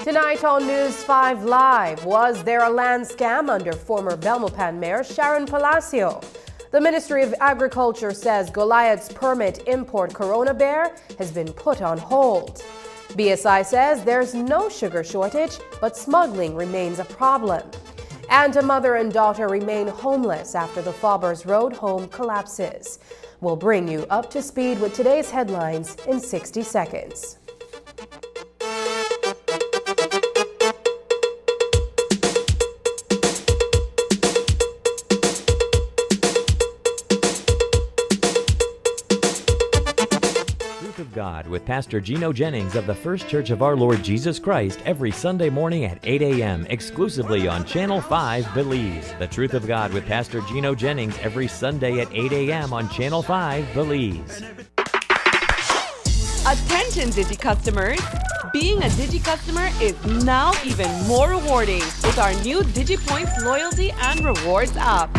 Tonight on News 5 Live, was there a land scam under former Belmopan Mayor Sharon Palacio? The Ministry of Agriculture says Goliath's permit import Corona Bear has been put on hold. BSI says there's no sugar shortage, but smuggling remains a problem. And a mother and daughter remain homeless after the Faubers Road home collapses. We'll bring you up to speed with today's headlines in 60 seconds. God with Pastor Gino Jennings of the First Church of Our Lord Jesus Christ every Sunday morning at 8 a.m. exclusively on Channel 5 Belize. The Truth of God with Pastor Gino Jennings every Sunday at 8 a.m. on Channel 5 Belize. Attention Digi customers! Being a Digi customer is now even more rewarding with our new DigiPoints Loyalty and Rewards app.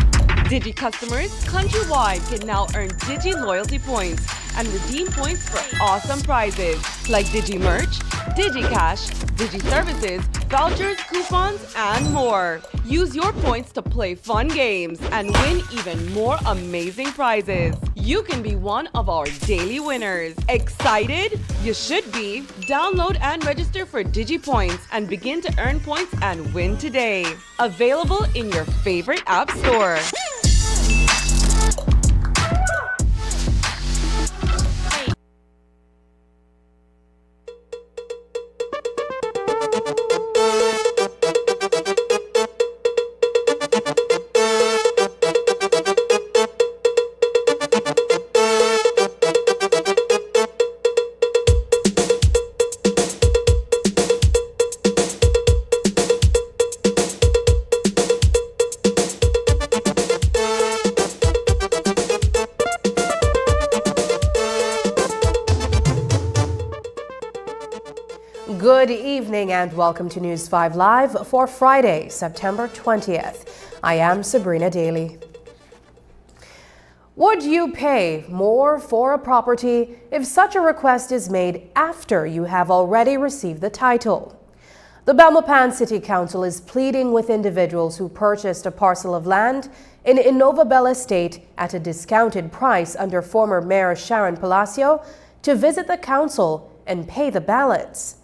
Digi customers countrywide can now earn Digi loyalty points and redeem points for awesome prizes like Digi merch, Digi cash, Digi services, vouchers, coupons, and more. Use your points to play fun games and win even more amazing prizes. You can be one of our daily winners. Excited? You should be. Download and register for Digi Points and begin to earn points and win today. Available in your favorite app store. Good evening and welcome to News 5 Live for Friday, September 20th. I am Sabrina Daly. Would you pay more for a property if such a request is made after you have already received the title? The Belmopan City Council is pleading with individuals who purchased a parcel of land in Innova Bell Estate at a discounted price under former Mayor Sharon Palacio to visit the council and pay the balance.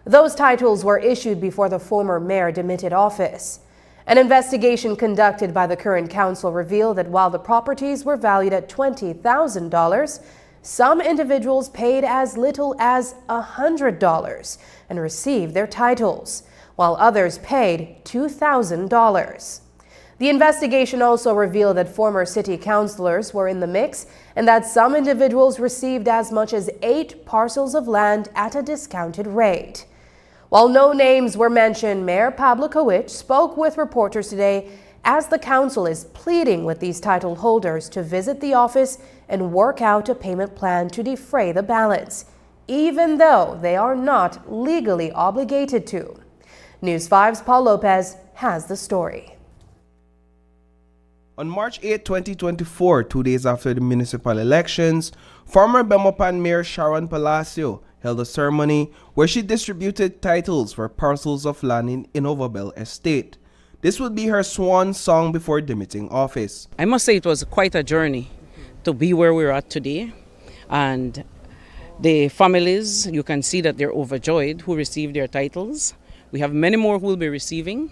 Those titles were issued before the former mayor demitted office. An investigation conducted by the current council revealed that while the properties were valued at $20,000, some individuals paid as little as $100 and received their titles, while others paid $2,000. The investigation also revealed that former city councilors were in the mix and that some individuals received as much as 8 parcels of land at a discounted rate. While no names were mentioned, Mayor Pablo Kowich spoke with reporters today as the council is pleading with these title holders to visit the office and work out a payment plan to defray the balance, even though they are not legally obligated to. News 5's Paul Lopez has the story. On March 8, 2024, 2 days after the municipal elections, former Belmopan Mayor Sharon Palacio held a ceremony where she distributed titles for parcels of land in Innova Bell Estate. This would be her swan song before demitting office. I must say it was quite a journey to be where we're at today. And the families, you can see that they're overjoyed who received their titles. We have many more who will be receiving.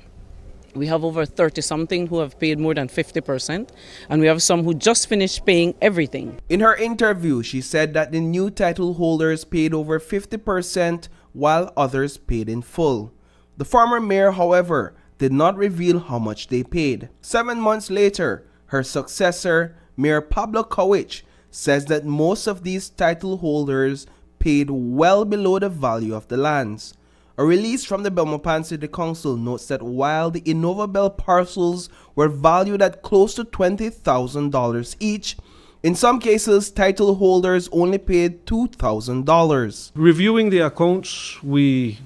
We have over 30-something who have paid more than 50%, and we have some who just finished paying everything. In her interview, she said that the new title holders paid over 50% while others paid in full. The former mayor, however, did not reveal how much they paid. 7 months later, her successor, Mayor Pablo Kowich, says that most of these title holders paid well below the value of the lands. A release from the Belmopan City Council notes that while the InnovaBell parcels were valued at close to $20,000 each, in some cases, title holders only paid $2,000. Reviewing the accounts, we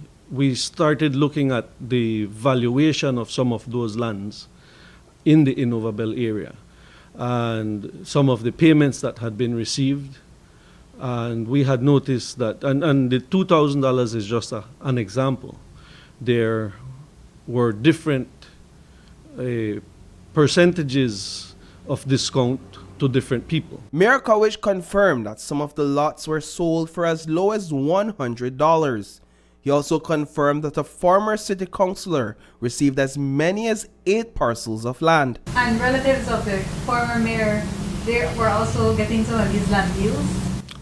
started looking at the valuation of some of those lands in the InnovaBell area and some of the payments that had been received. And we had noticed that, and the $2,000 is just an example. There were different percentages of discount to different people. Mayor Kowich confirmed that some of the lots were sold for as low as $100. He also confirmed that a former city councilor received as many as 8 parcels of land. And relatives of the former mayor, they were also getting some of these land deals?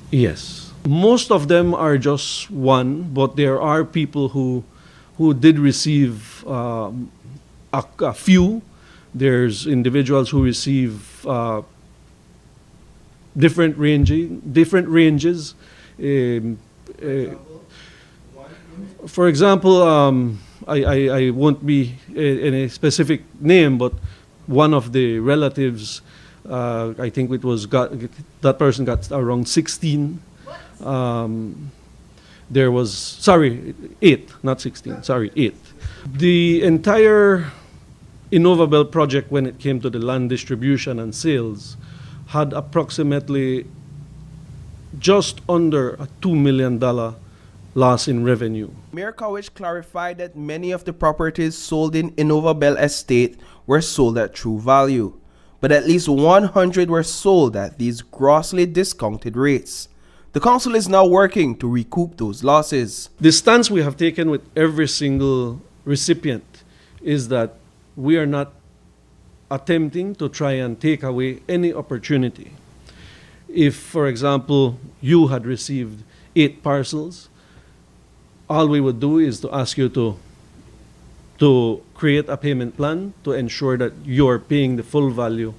Yes. Most of them are just one, but there are people who did receive a few. There's individuals who receive different ranges. For example, I won't be any specific name, but one of the relatives, I think that person got around 16. There was 8, not 16. 8. The entire InnovaBell project, when it came to the land distribution and sales, had approximately just under a $2 million loss in revenue. Mayor Kowich clarified that many of the properties sold in InnovaBell Estate were sold at true value, but at least 100 were sold at these grossly discounted rates. The council is now working to recoup those losses. The stance we have taken with every single recipient is that we are not attempting to try and take away any opportunity. If, for example, you had received 8 parcels, all we would do is to ask you to create a payment plan to ensure that you're paying the full value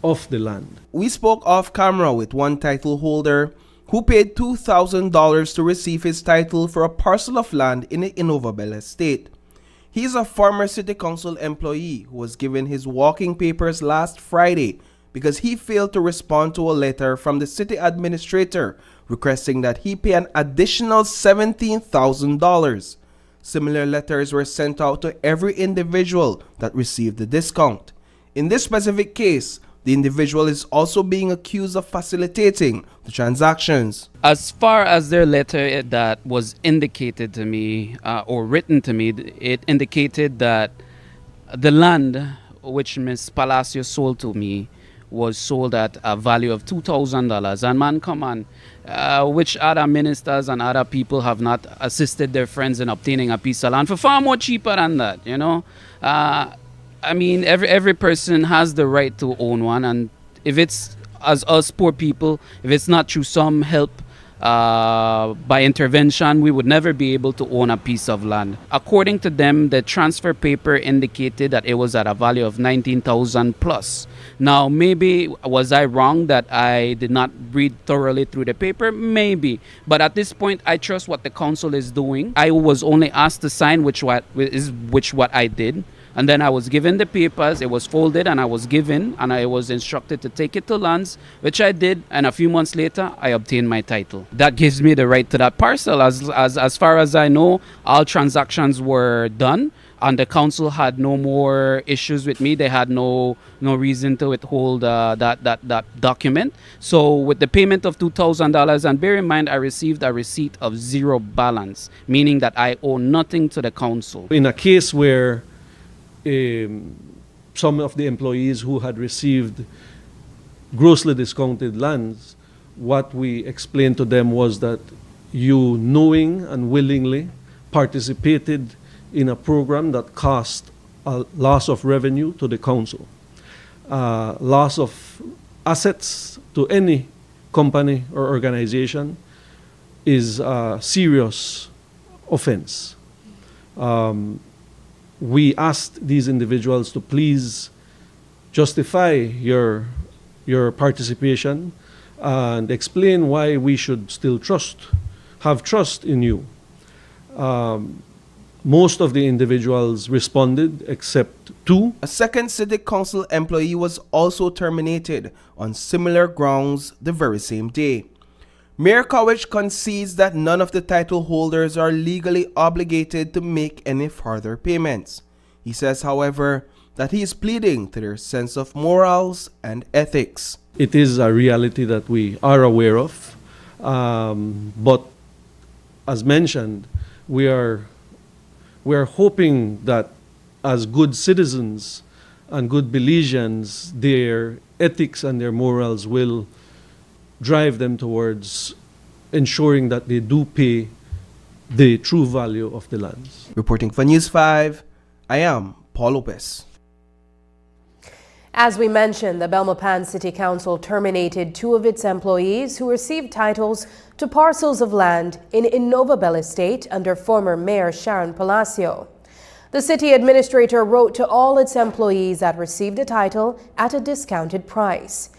of the land. We spoke off camera with one title holder who paid $2,000 to receive his title for a parcel of land in the InnovaBell Estate. He is a former city council employee who was given his walking papers last Friday because he failed to respond to a letter from the city administrator requesting that he pay an additional $17,000. Similar letters were sent out to every individual that received the discount. In this specific case, the individual is also being accused of facilitating the transactions. As far as their letter that was indicated to me or written to me, it indicated that the land which Ms. Palacio sold to me was sold at a value of $2,000. And man, come on, which other ministers and other people have not assisted their friends in obtaining a piece of land for far more cheaper than that, you know? I mean, every person has the right to own one, and if it's as us poor people, if it's not through some help by intervention, we would never be able to own a piece of land. According to them, the transfer paper indicated that it was at a value of $19,000 plus. Now, maybe was I wrong that I did not read thoroughly through the paper? Maybe. But at this point, I trust what the council is doing. I was only asked to sign which what I did. And then I was given the papers, it was folded, and I was given, and I was instructed to take it to lands, which I did, and a few months later, I obtained my title. That gives me the right to that parcel. As far as I know, all transactions were done, and the council had no more issues with me. They had no reason to withhold that document. So with the payment of $2,000, and bear in mind, I received a receipt of zero balance, meaning that I owe nothing to the council. In a case where some of the employees who had received grossly discounted lands, what we explained to them was that you knowing and willingly participated in a program that cost a loss of revenue to the council. Loss of assets to any company or organization is a serious offense. We asked these individuals to please justify your participation and explain why we should still have trust in you. Most of the individuals responded except two. A second city council employee was also terminated on similar grounds the very same day. Mayor Cowich concedes that none of the title holders are legally obligated to make any further payments. He says, however, that he is pleading to their sense of morals and ethics. It is a reality that we are aware of, but as mentioned, we are hoping that as good citizens and good Belizeans, their ethics and their morals will drive them towards ensuring that they do pay the true value of the lands. Reporting for News 5, I am Paul Lopez. As we mentioned, the Belmopan City Council terminated 2 of its employees who received titles to parcels of land in Innovabel Estate under former Mayor Sharon Palacio. The city administrator wrote to all its employees that received a title at a discounted price.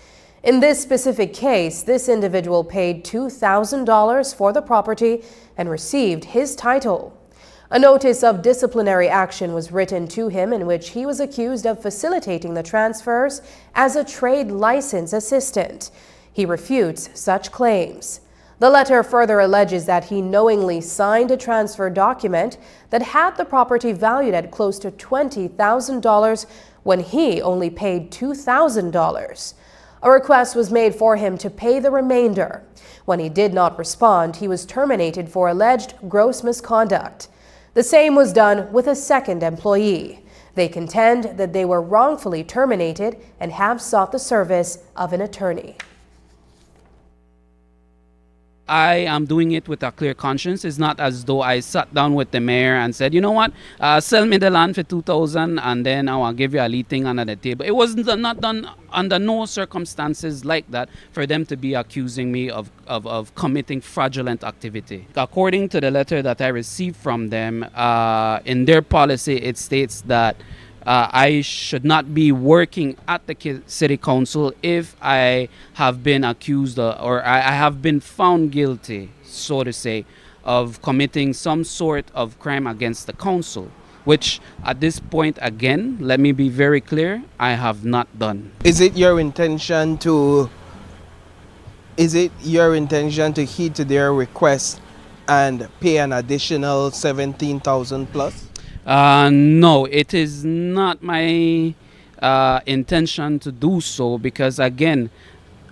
In this specific case, this individual paid $2,000 for the property and received his title. A notice of disciplinary action was written to him in which he was accused of facilitating the transfers as a trade license assistant. He refutes such claims. The letter further alleges that he knowingly signed a transfer document that had the property valued at close to $20,000 when he only paid $2,000. A request was made for him to pay the remainder. When he did not respond, he was terminated for alleged gross misconduct. The same was done with a second employee. They contend that they were wrongfully terminated and have sought the service of an attorney. I am doing it with a clear conscience. It's not as though I sat down with the mayor and said, you know what, sell me the land for $2,000 and then I will give you a lead thing under the table. It was not done under no circumstances like that for them to be accusing me of committing fraudulent activity. According to the letter that I received from them, in their policy it states that I should not be working at the city council if I have been accused or I have been found guilty, so to say, of committing some sort of crime against the council, which at this point, again, let me be very clear, I have not done. Is it your intention to heed to their request and pay an additional $17,000 plus? No, it is not my intention to do so because, again,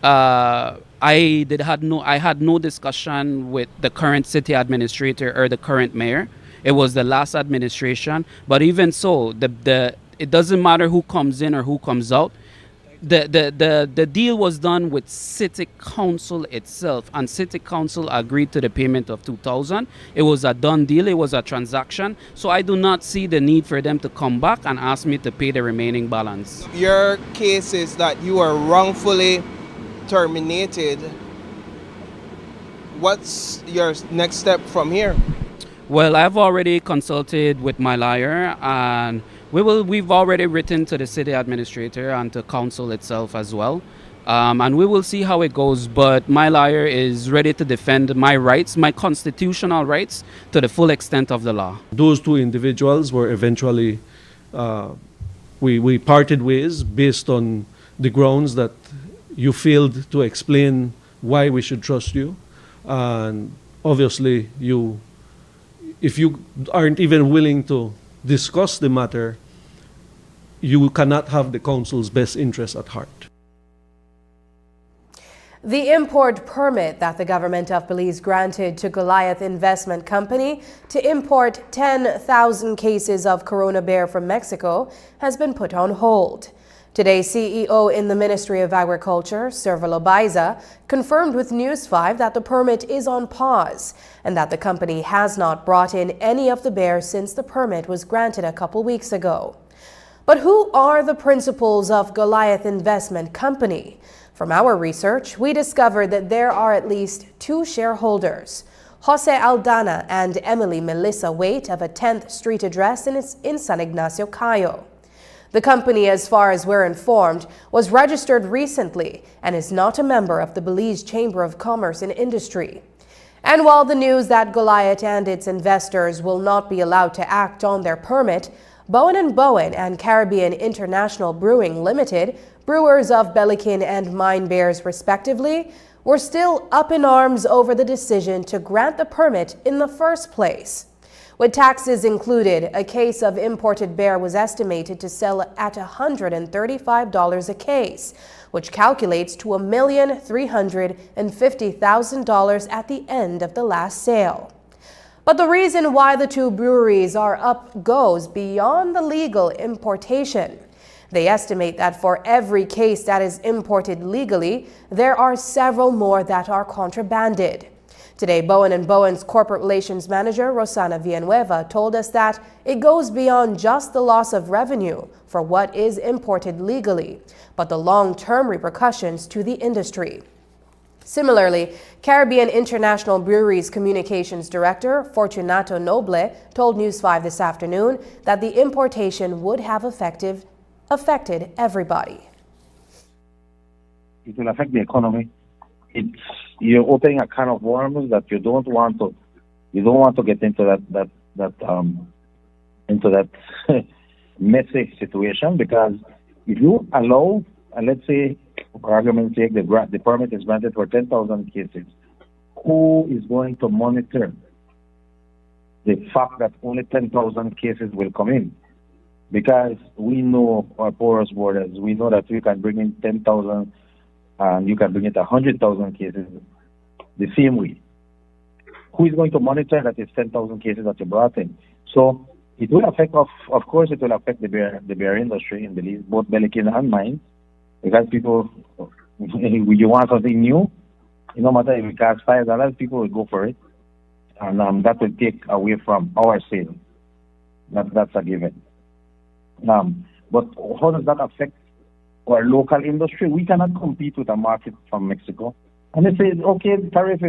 I had no discussion with the current city administrator or the current mayor. It was the last administration. But even so, it doesn't matter who comes in or who comes out. The deal was done with city council itself, and city council agreed to the payment of $2,000. It was a done deal. It was a transaction. So I do not see the need for them to come back and ask me to pay the remaining balance. Your case is that you were wrongfully terminated. What's your next step from here? Well, I've already consulted with my lawyer, and we've already written to the city administrator and to council itself as well. And we will see how it goes. But my lawyer is ready to defend my rights, my constitutional rights, to the full extent of the law. Those 2 individuals were eventually, we parted ways based on the grounds that you failed to explain why we should trust you. And obviously, if you aren't even willing to discuss the matter, you cannot have the council's best interest at heart. The import permit that the government of Belize granted to Goliath Investment Company to import 10,000 cases of Corona beer from Mexico has been put on hold. Today, CEO in the Ministry of Agriculture, Servalo Baiza, confirmed with News 5 that the permit is on pause and that the company has not brought in any of the beer since the permit was granted a couple weeks ago. But who are the principals of Goliath Investment Company? From our research, we discovered that there are at least two shareholders, Jose Aldana and Emily Melissa Waite of a 10th Street address in San Ignacio, Cayo. The company, as far as we're informed, was registered recently and is not a member of the Belize Chamber of Commerce and Industry. And while the news that Goliath and its investors will not be allowed to act on their permit, Bowen & Bowen and Caribbean International Brewing Limited, brewers of Bellikin and Mine Bears respectively, were still up in arms over the decision to grant the permit in the first place. With taxes included, a case of imported beer was estimated to sell at $135 a case, which calculates to $1,350,000 at the end of the last sale. But the reason why the two breweries are up goes beyond the legal importation. They estimate that for every case that is imported legally, there are several more that are contrabanded. Today, Bowen & Bowen's corporate relations manager, Rosana Villanueva, told us that it goes beyond just the loss of revenue for what is imported legally, but the long-term repercussions to the industry. Similarly, Caribbean International Brewery's communications director, Fortunato Noble, told News 5 this afternoon that the importation would have affected everybody. It will affect the economy. You're opening a can of worms that you don't want to get into that messy situation, because if you allow, and let's say for argument's sake, the permit is granted for 10,000 cases, who is going to monitor the fact that only 10,000 cases will come in? Because we know our porous borders, we know that you can bring in 10,000 and you can bring it 100,000 cases the same way. Who is going to monitor that it's 10,000 cases that you brought in? So it will affect, of course, it will affect the beer industry in Belize, both Bellikin and mine, because people, you want something new, no matter if it costs $5, people will go for it, and that will take away from our sale. That's a given. But how does that affect our local industry? We cannot compete with a market from Mexico. And they say, okay, the tariff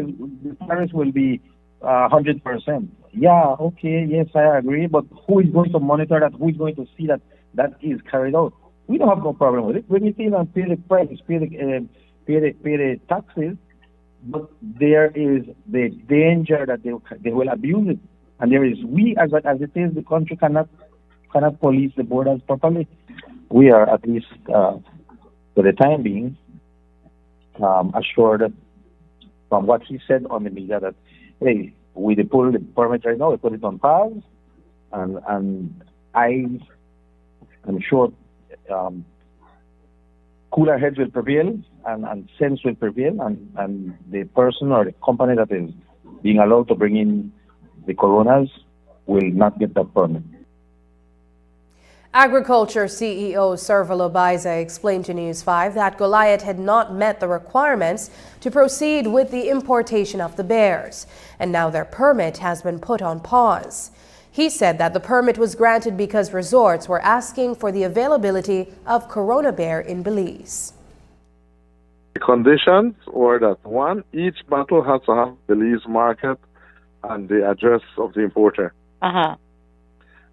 will be 100%. Yeah, okay, yes, I agree. But who is going to monitor that? Who is going to see that that is carried out? We don't have no problem with it. Bring it in and pay the price, pay the taxes. But there is the danger that they will abuse it. And there is, as it is, the country cannot police the borders properly. We are, at least for the time being, assured from what he said on the media that, hey, we pull the permit right now, we put it on pause, and I'm sure cooler heads will prevail and sense will prevail, and the person or the company that is being allowed to bring in the coronas will not get that permit. Agriculture CEO Servalo Baiza explained to News 5 that Goliath had not met the requirements to proceed with the importation of the bears, and now their permit has been put on pause. He said that the permit was granted because resorts were asking for the availability of Corona beer in Belize. The conditions were that, one, each bottle has to have Belize market and the address of the importer.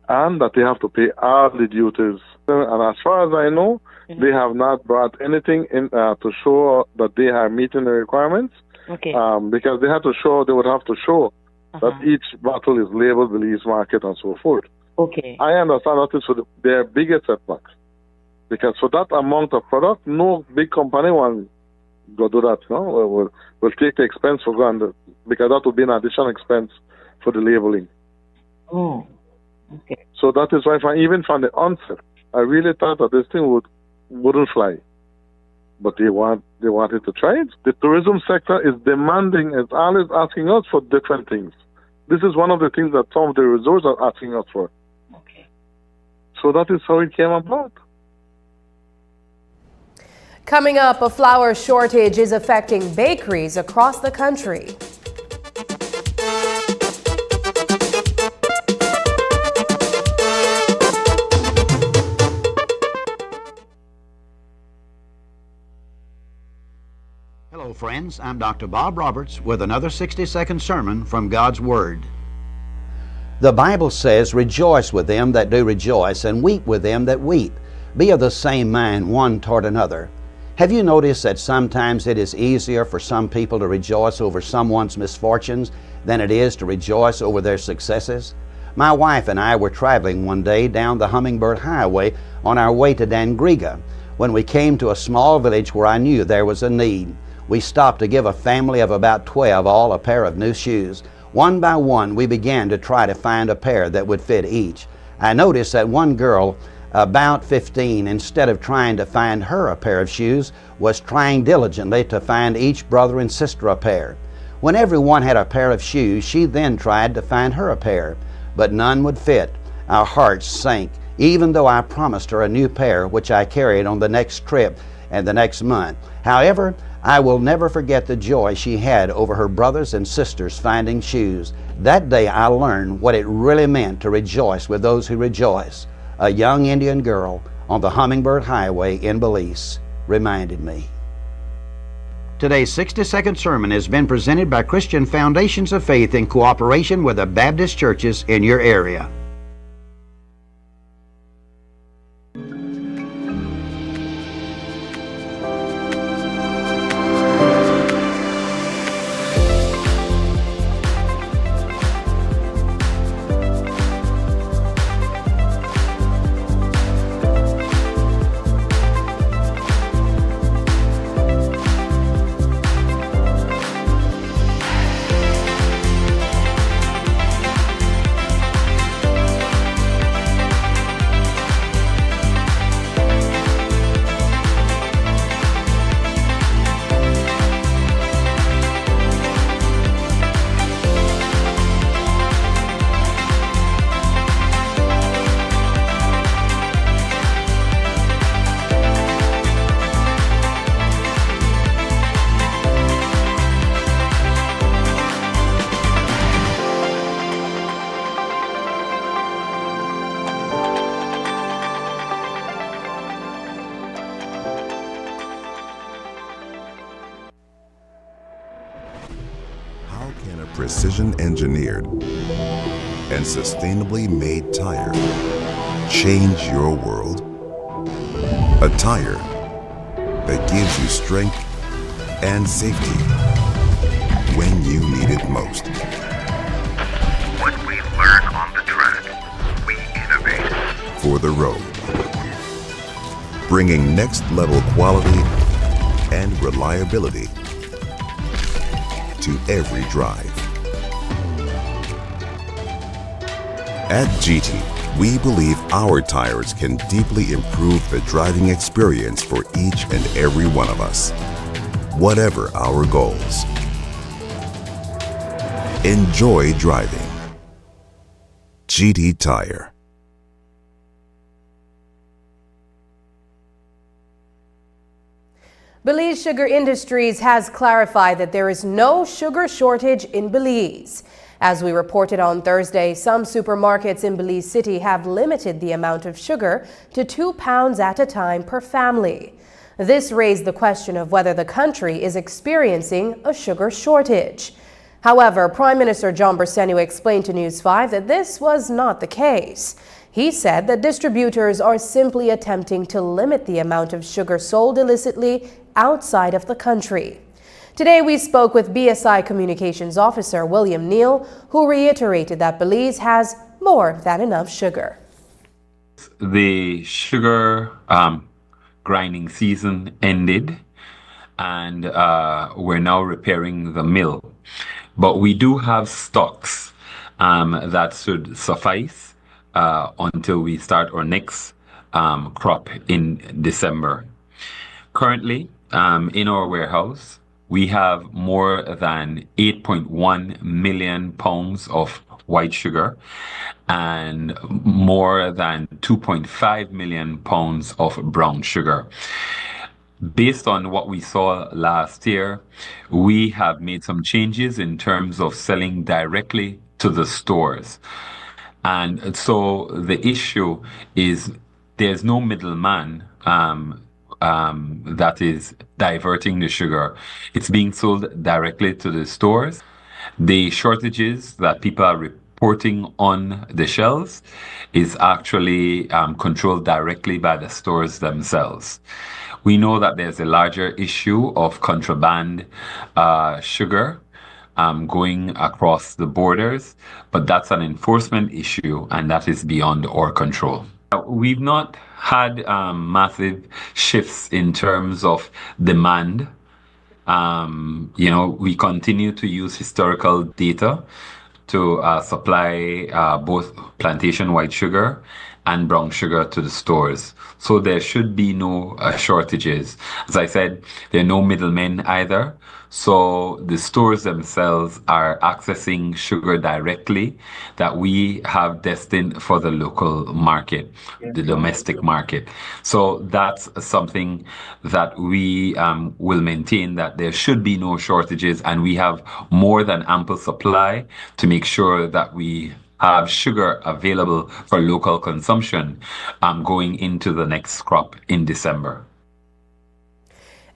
And that they have to pay all the duties. And as far as I know, they have not brought anything in to show that they are meeting the requirements. Because they would have to show that each bottle is labeled Belize market and so forth. I understand that is for their biggest setbacks. Because for that amount of product, no big company will go do that. No, will take the expense for granted, because that would be an additional expense for the labeling. So that is why, even from the onset, I really thought that this thing wouldn't fly. But they wanted to try it. The tourism sector is demanding, is always asking us for different things. This is one of the things that some of the resorts are asking us for. So that is how it came about. Coming up, a flour shortage is affecting bakeries across the country. Hello, friends. I'm Dr. Bob Roberts with another 60-second sermon from God's Word. The Bible says, "Rejoice with them that do rejoice, and weep with them that weep. Be of the same mind one toward another." Have you noticed that sometimes it is easier for some people to rejoice over someone's misfortunes than it is to rejoice over their successes? My wife and I were traveling one day down the Hummingbird Highway on our way to Dangriga when we came to a small village where I knew there was a need. We stopped to give a family of about 12 all a pair of new shoes. One by one, we began to try to find a pair that would fit each. I noticed that one girl, about 15, instead of trying to find her a pair of shoes, was trying diligently to find each brother and sister a pair. When everyone had a pair of shoes, she then tried to find her a pair, but none would fit. Our hearts sank, even though I promised her a new pair, which I carried on the next trip and the next month. However, I will never forget the joy she had over her brothers and sisters finding shoes. That day I learned what it really meant to rejoice with those who rejoice. A young Indian girl on the Hummingbird Highway in Belize reminded me. Today's 60-second sermon has been presented by Christian Foundations of Faith in cooperation with the Baptist churches in your area. Precision-engineered and sustainably made tire change your world? A tire that gives you strength and safety when you need it most. What we learn on the track, we innovate for the road, bringing next-level quality and reliability to every drive. At GT, we believe our tires can deeply improve the driving experience for each and every one of us, whatever our goals. Enjoy driving. GT Tire. Belize Sugar Industries has clarified that there is no sugar shortage in Belize. As we reported on Thursday, some supermarkets in Belize City have limited the amount of sugar to 2 pounds at a time per family. This raised the question of whether the country is experiencing a sugar shortage. However, Prime Minister John Bersenio explained to News 5 that this was not the case. He said that distributors are simply attempting to limit the amount of sugar sold illicitly outside of the country. Today we spoke with BSI Communications Officer William Neal, who reiterated that Belize has more than enough sugar. The sugar grinding season ended, and we're now repairing the mill. But we do have stocks that should suffice until we start our next crop in December. Currently, in our warehouse, we have more than 8.1 million pounds of white sugar and more than 2.5 million pounds of brown sugar. Based on what we saw last year, we have made some changes in terms of selling directly to the stores. And so the issue is there's no middleman that is diverting the sugar. It's being sold directly to the stores. The shortages that people are reporting on the shelves is actually controlled directly by the stores themselves. We know that there's a larger issue of contraband sugar going across the borders, but that's an enforcement issue and that is beyond our control. We've not had massive shifts in terms of demand. We continue to use historical data to supply both plantation white sugar and brown sugar to the stores. So there should be no shortages. As I said, there are no middlemen either. So the stores themselves are accessing sugar directly that we have destined for the local market, the domestic market. So that's something that we will maintain, that there should be no shortages, and we have more than ample supply to make sure that we have sugar available for local consumption going into the next crop in December.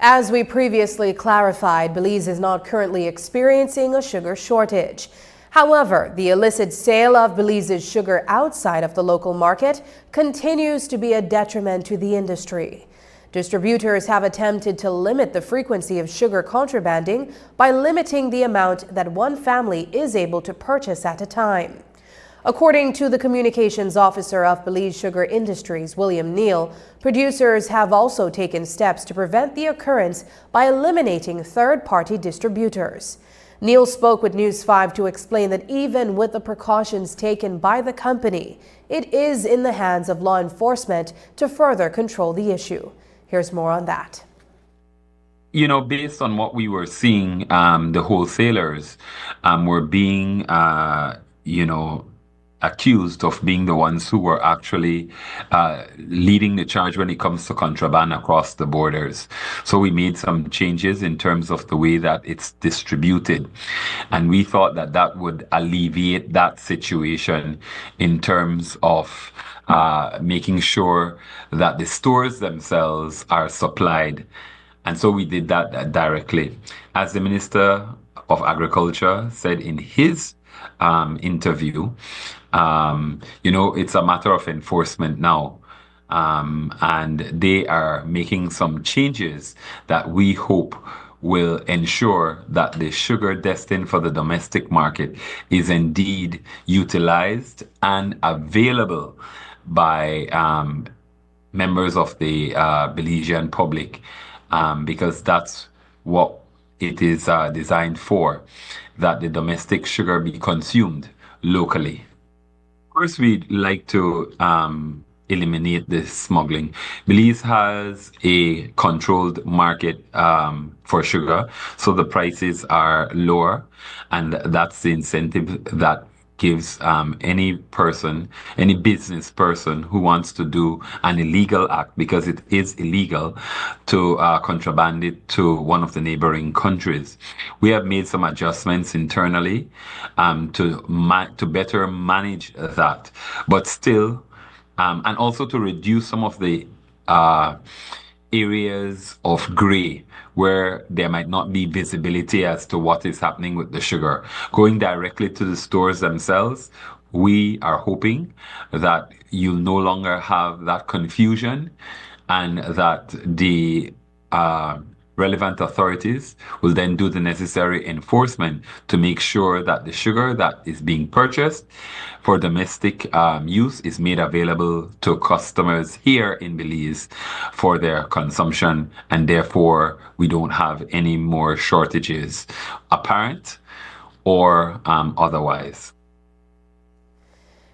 As we previously clarified, Belize is not currently experiencing a sugar shortage. However, the illicit sale of Belize's sugar outside of the local market continues to be a detriment to the industry. Distributors have attempted to limit the frequency of sugar contrabanding by limiting the amount that one family is able to purchase at a time. According to the communications officer of Belize Sugar Industries, William Neal, producers have also taken steps to prevent the occurrence by eliminating third-party distributors. Neal spoke with News 5 to explain that even with the precautions taken by the company, it is in the hands of law enforcement to further control the issue. Here's more on that. Based on what we were seeing, the wholesalers were being, accused of being the ones who were actually leading the charge when it comes to contraband across the borders. So we made some changes in terms of the way that it's distributed. And we thought that that would alleviate that situation in terms of making sure that the stores themselves are supplied. And so we did that directly. As the Minister of Agriculture said in his interview, it's a matter of enforcement now. And they are making some changes that we hope will ensure that the sugar destined for the domestic market is indeed utilized and available by members of the Belizean public, because that's what it is designed for, that the domestic sugar be consumed locally. First, we'd like to eliminate the smuggling. Belize has a controlled market for sugar, so the prices are lower, and that's the incentive that gives any business person who wants to do an illegal act, because it is illegal, to contraband it to one of the neighboring countries. We have made some adjustments internally to better manage that, but still, and also to reduce some of the areas of gray where there might not be visibility as to what is happening with the sugar. Going directly to the stores themselves, we are hoping that you'll no longer have that confusion, and that the relevant authorities will then do the necessary enforcement to make sure that the sugar that is being purchased for domestic use is made available to customers here in Belize for their consumption, and therefore we don't have any more shortages, apparent or otherwise.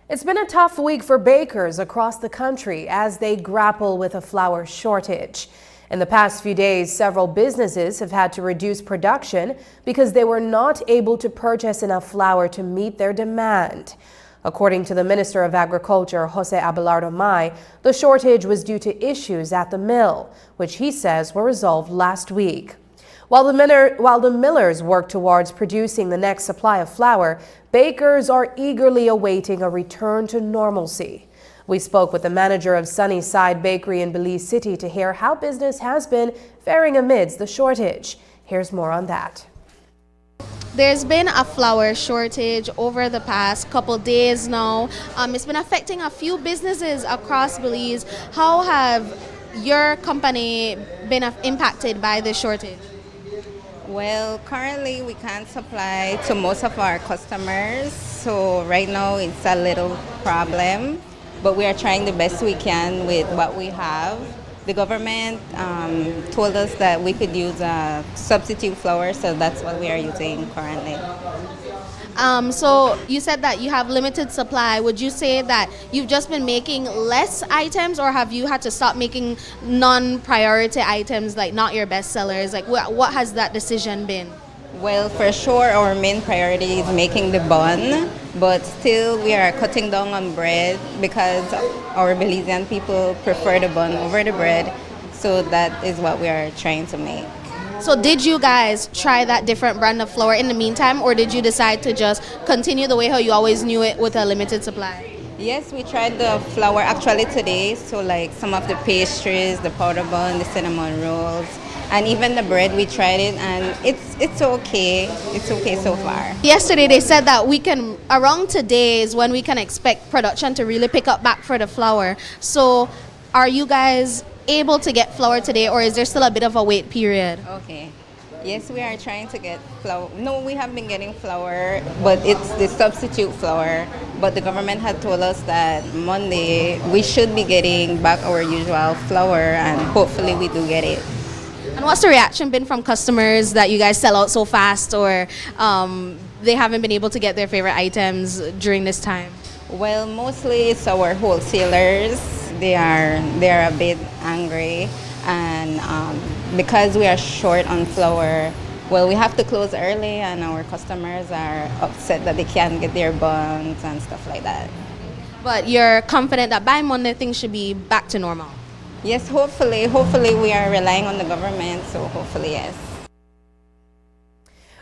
It's been a tough week for bakers across the country as they grapple with a flour shortage. In the past few days, several businesses have had to reduce production because they were not able to purchase enough flour to meet their demand. According to the Minister of Agriculture, Jose Abelardo Mai, the shortage was due to issues at the mill, which he says were resolved last week. While the millers work towards producing the next supply of flour, bakers are eagerly awaiting a return to normalcy. We spoke with the manager of Sunnyside Bakery in Belize City to hear how business has been faring amidst the shortage. Here's more on that. There's been a flour shortage over the past couple days now. It's been affecting a few businesses across Belize. How have your company been impacted by this shortage? Well, currently we can't supply to most of our customers, so right now it's a little problem, but we are trying the best we can with what we have. The government told us that we could use a substitute flour, so that's what we are using currently. So you said that you have limited supply. Would you say that you've just been making less items, or have you had to stop making non-priority items, like not your best sellers? Like what has that decision been? Well, for sure our main priority is making the bun, but still we are cutting down on bread because our Belizean people prefer the bun over the bread, so that is what we are trying to make. So did you guys try that different brand of flour in the meantime, or did you decide to just continue the way how you always knew it with a limited supply? Yes, we tried the flour actually today, so like some of the pastries, the powder bun, the cinnamon rolls, and even the bread, we tried it, and it's okay. It's okay so far. Yesterday they said that around today is when we can expect production to really pick up back for the flour. So are you guys able to get flour today, or is there still a bit of a wait period? Okay. Yes, we are trying to get flour. No, we have been getting flour, but it's the substitute flour. But the government had told us that Monday we should be getting back our usual flour, and hopefully we do get it. And what's the reaction been from customers that you guys sell out so fast, or they haven't been able to get their favorite items during this time? Well, mostly it's our wholesalers. They are a bit angry, and because we are short on flour, well, we have to close early, and our customers are upset that they can't get their buns and stuff like that. But you're confident that by Monday things should be back to normal? Yes, hopefully. Hopefully we are relying on the government, so hopefully yes.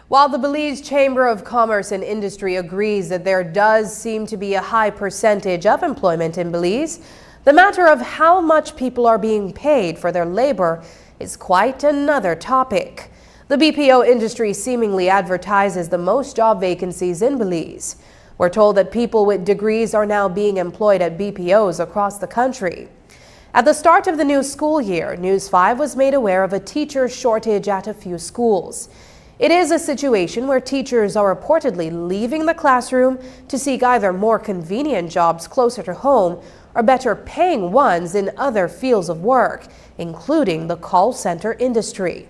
While the Belize Chamber of Commerce and Industry agrees that there does seem to be a high percentage of employment in Belize, the matter of how much people are being paid for their labor is quite another topic. The BPO industry seemingly advertises the most job vacancies in Belize. We're told that people with degrees are now being employed at BPOs across the country. At the start of the new school year, News 5 was made aware of a teacher shortage at a few schools. It is a situation where teachers are reportedly leaving the classroom to seek either more convenient jobs closer to home or better paying ones in other fields of work, including the call center industry.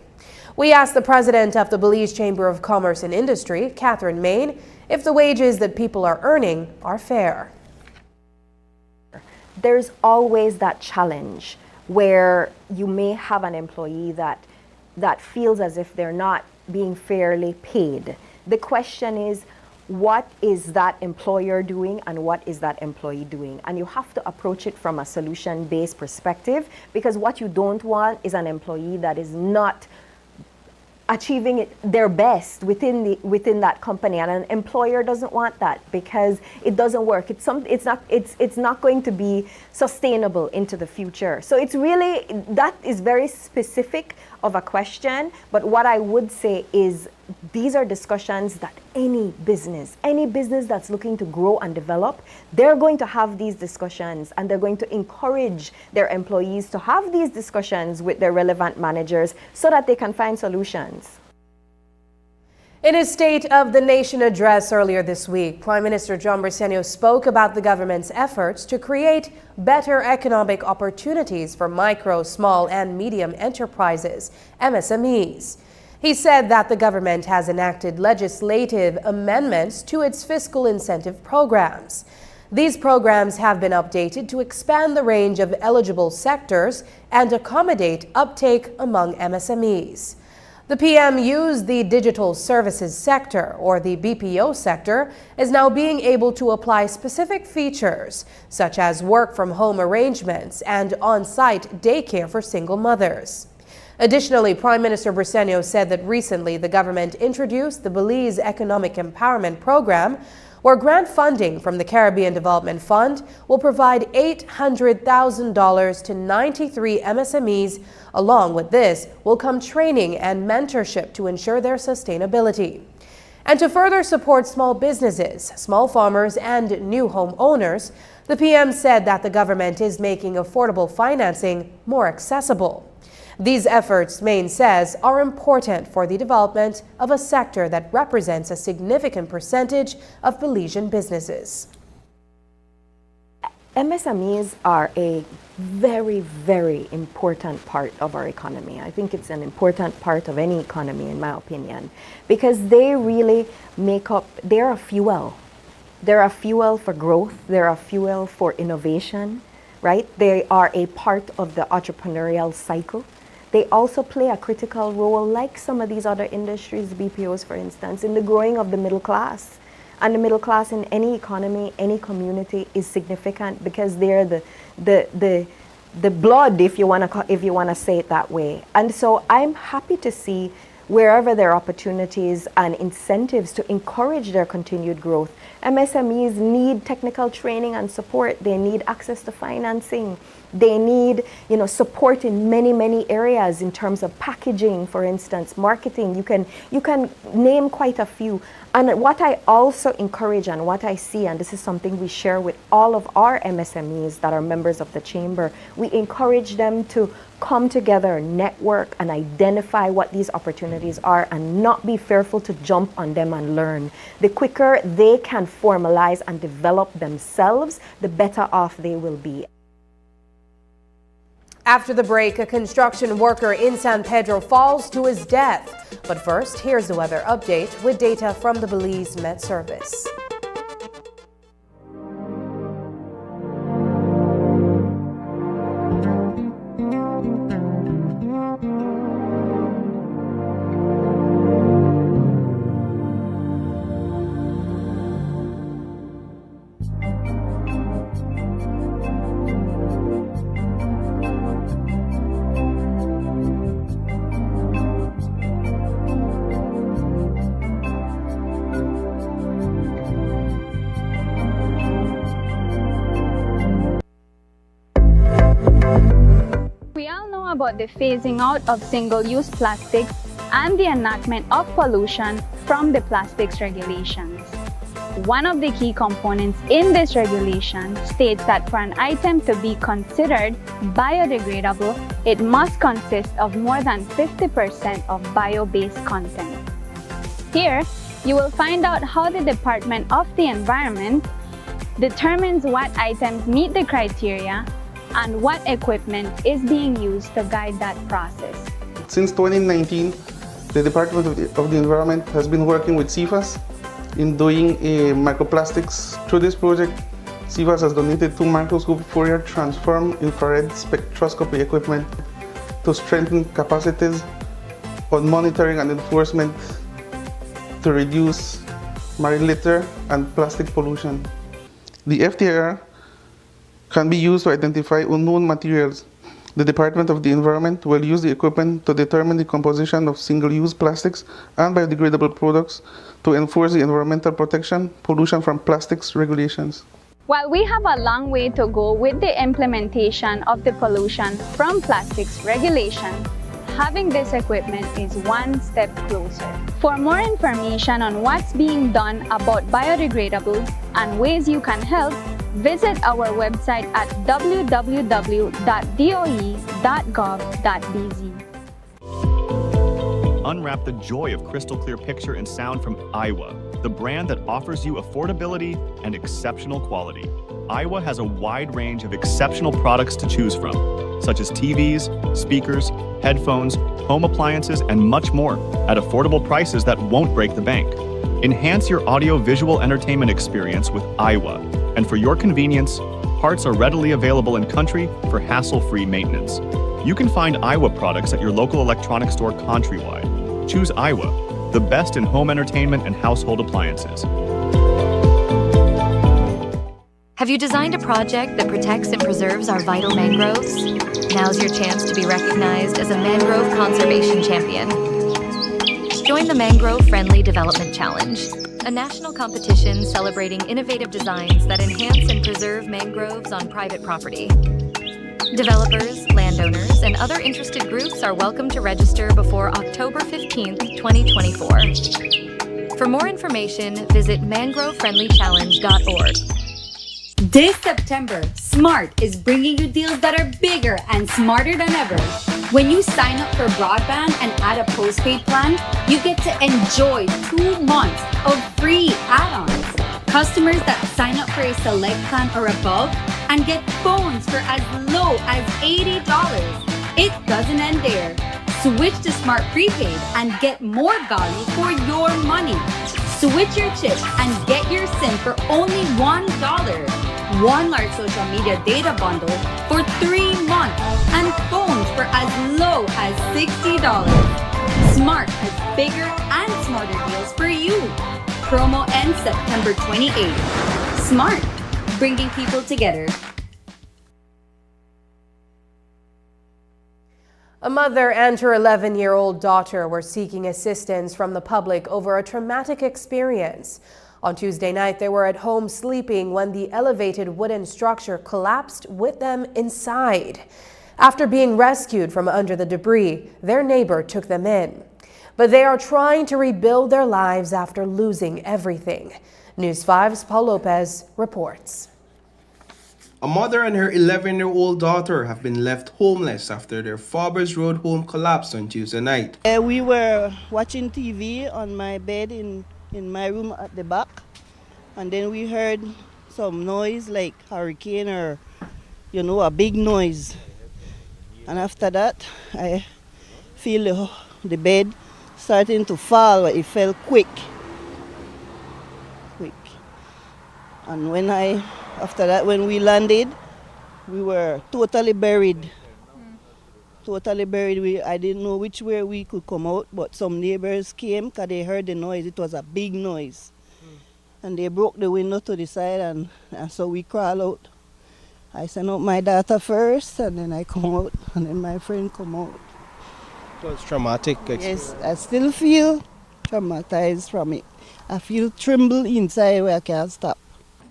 We asked the president of the Belize Chamber of Commerce and Industry, Catherine Main, if the wages that people are earning are fair. There's always that challenge where you may have an employee that feels as if they're not being fairly paid. The question is, what is that employer doing and what is that employee doing? And you have to approach it from a solution-based perspective, because what you don't want is an employee that is not achieving their best within that company, and an employer doesn't want that because it doesn't work. It's not going to be sustainable into the future. So it's really, that is very specific of a question, but what I would say is these are discussions that any business that's looking to grow and develop, they're going to have these discussions, and they're going to encourage their employees to have these discussions with their relevant managers so that they can find solutions. In his State of the Nation address earlier this week, Prime Minister John Briceño spoke about the government's efforts to create better economic opportunities for micro, small, and medium enterprises, MSMEs. He said that the government has enacted legislative amendments to its fiscal incentive programs. These programs have been updated to expand the range of eligible sectors and accommodate uptake among MSMEs. The PM used the digital services sector, or the BPO sector, as now being able to apply specific features, such as work-from-home arrangements and on-site daycare for single mothers. Additionally, Prime Minister Briceño said that recently the government introduced the Belize Economic Empowerment Program, where grant funding from the Caribbean Development Fund will provide $800,000 to 93 MSMEs. Along with this will come training and mentorship to ensure their sustainability. And to further support small businesses, small farmers, and new homeowners, the PM said that the government is making affordable financing more accessible. These efforts, Maine says, are important for the development of a sector that represents a significant percentage of Belizean businesses. MSMEs are a very, very important part of our economy. I think it's an important part of any economy, in my opinion, because they really make up, they're a fuel. They're a fuel for growth. They're a fuel for innovation, right? They are a part of the entrepreneurial cycle. They also play a critical role, like some of these other industries, BPOs for instance, in the growing of the middle class. And the middle class in any economy, any community is significant because they're the blood, if you want to say it that way. And so I'm happy to see wherever there are opportunities and incentives to encourage their continued growth. MSMEs need technical training and support. They need access to financing. They need, support in many, many areas in terms of packaging, for instance, marketing. You can name quite a few. And what I also encourage and what I see, and this is something we share with all of our MSMEs that are members of the chamber, we encourage them to come together, network, and identify what these opportunities are and not be fearful to jump on them and learn. The quicker they can formalize and develop themselves, the better off they will be. After the break, a construction worker in San Pedro falls to his death. But first, here's the weather update with data from the Belize Met Service. About the phasing out of single-use plastics and the enactment of pollution from the plastics regulations. One of the key components in this regulation states that for an item to be considered biodegradable, it must consist of more than 50% of bio-based content. Here, you will find out how the Department of the Environment determines what items meet the criteria and what equipment is being used to guide that process. Since 2019, the Department of the Environment has been working with CIFAS in doing microplastics. Through this project, CIFAS has donated 2 microscope Fourier transform infrared spectroscopy equipment to strengthen capacities on monitoring and enforcement to reduce marine litter and plastic pollution. The FTIR can be used to identify unknown materials. The Department of the Environment will use the equipment to determine the composition of single-use plastics and biodegradable products to enforce the environmental protection, pollution from plastics regulations. While we have a long way to go with the implementation of the pollution from plastics regulation, having this equipment is one step closer. For more information on what's being done about biodegradables and ways you can help, visit our website at www.doe.gov.bz. Unwrap the joy of crystal clear picture and sound from Iowa, the brand that offers you affordability and exceptional quality. Iowa has a wide range of exceptional products to choose from, such as TVs, speakers, headphones, home appliances, and much more at affordable prices that won't break the bank. Enhance your audio-visual entertainment experience with Iowa, and for your convenience, parts are readily available in country for hassle-free maintenance. You can find Iowa products at your local electronics store countrywide. Choose Iowa, the best in home entertainment and household appliances. Have you designed a project that protects and preserves our vital mangroves? Now's your chance to be recognized as a mangrove conservation champion. Join the Mangrove Friendly Development Challenge. a national competition celebrating innovative designs that enhance and preserve mangroves on private property. Developers, landowners, and other interested groups are welcome to register before October 15th, 2024. For more information, visit mangrovefriendlychallenge.org. This September, Smart is bringing you deals that are bigger and smarter than ever. When you sign up for broadband and add a postpaid plan, you get to enjoy 2 months of free add-ons. Customers that sign up for a select plan or above and get phones for as low as $80. It doesn't end there. Switch to Smart Prepaid and get more value for your money. Switch your chip and get your SIM for only $1. One large social media data bundle for 3 months and phones for as low as $60. Smart has bigger and smarter deals for you. Promo ends September 28th. Smart, bringing people together. A mother and her 11-year-old daughter were seeking assistance from the public over a traumatic experience. On Tuesday night, they were at home sleeping when the elevated wooden structure collapsed with them inside. After being rescued from under the debris, their neighbor took them in. But they are trying to rebuild their lives after losing everything. News 5's Paul Lopez reports. A mother and her 11-year-old daughter have been left homeless after their Forbes Road home collapsed on Tuesday night. We were watching TV on my bed in my room at the back, and then we heard some noise like hurricane or, a big noise. And after that, I feel the bed starting to fall, but it fell quick. And after that, when we landed, we were totally buried. Totally buried. I didn't know which way we could come out, but some neighbors came because they heard the noise. It was a big noise. And they broke the window to the side, and so we crawled out. I sent out my daughter first, and then I come out, and then my friend come out. It was traumatic experience. Yes, I still feel traumatized from it. I feel tremble inside where I can't stop.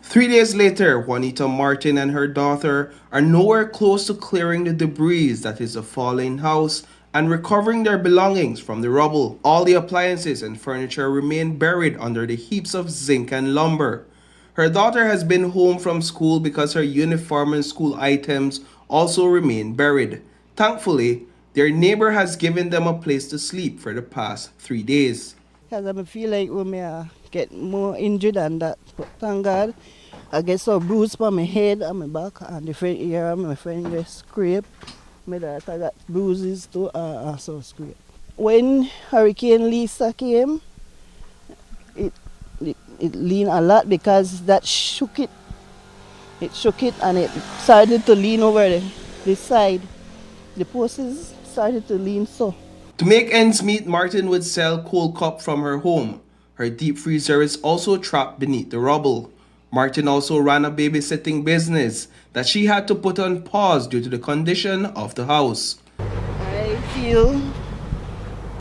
3 days later, Juanita Martin and her daughter are nowhere close to clearing the debris that is a falling house and recovering their belongings from the rubble. All the appliances and furniture remain buried under the heaps of zinc and lumber. Her daughter has been home from school because her uniform and school items also remain buried. Thankfully, their neighbor has given them a place to sleep for the past 3 days. Because I feel like we may get more injured than that. But thank God, I get some bruise on my head and my back and the front ear. My friend get scraped. My daughter got bruises too, also scraped. When Hurricane Lisa came, it leaned a lot because that shook it. It shook it and it started to lean over the side. The posts started to lean so. To make ends meet, Martin would sell cold cup from her home. Her deep freezer is also trapped beneath the rubble. Martin also ran a babysitting business that she had to put on pause due to the condition of the house. I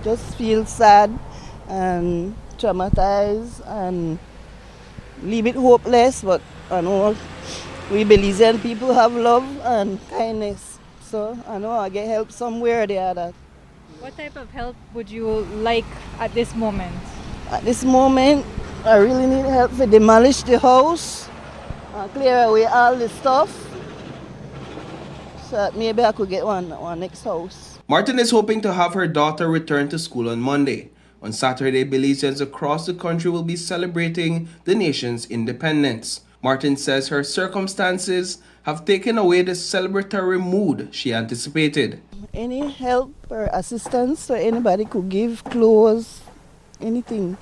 just feel sad and traumatized and a little bit hopeless, but I know we Belizean people have love and kindness. So I know I get help somewhere or the other. What type of help would you like at this moment? At this moment, I really need help to demolish the house and clear away all the stuff so that maybe I could get one next house. Martin is hoping to have her daughter return to school on Monday. On Saturday, Belizeans across the country will be celebrating the nation's independence. Martin says her circumstances have taken away the celebratory mood she anticipated. Any help or assistance so anybody could give, clothes, anything.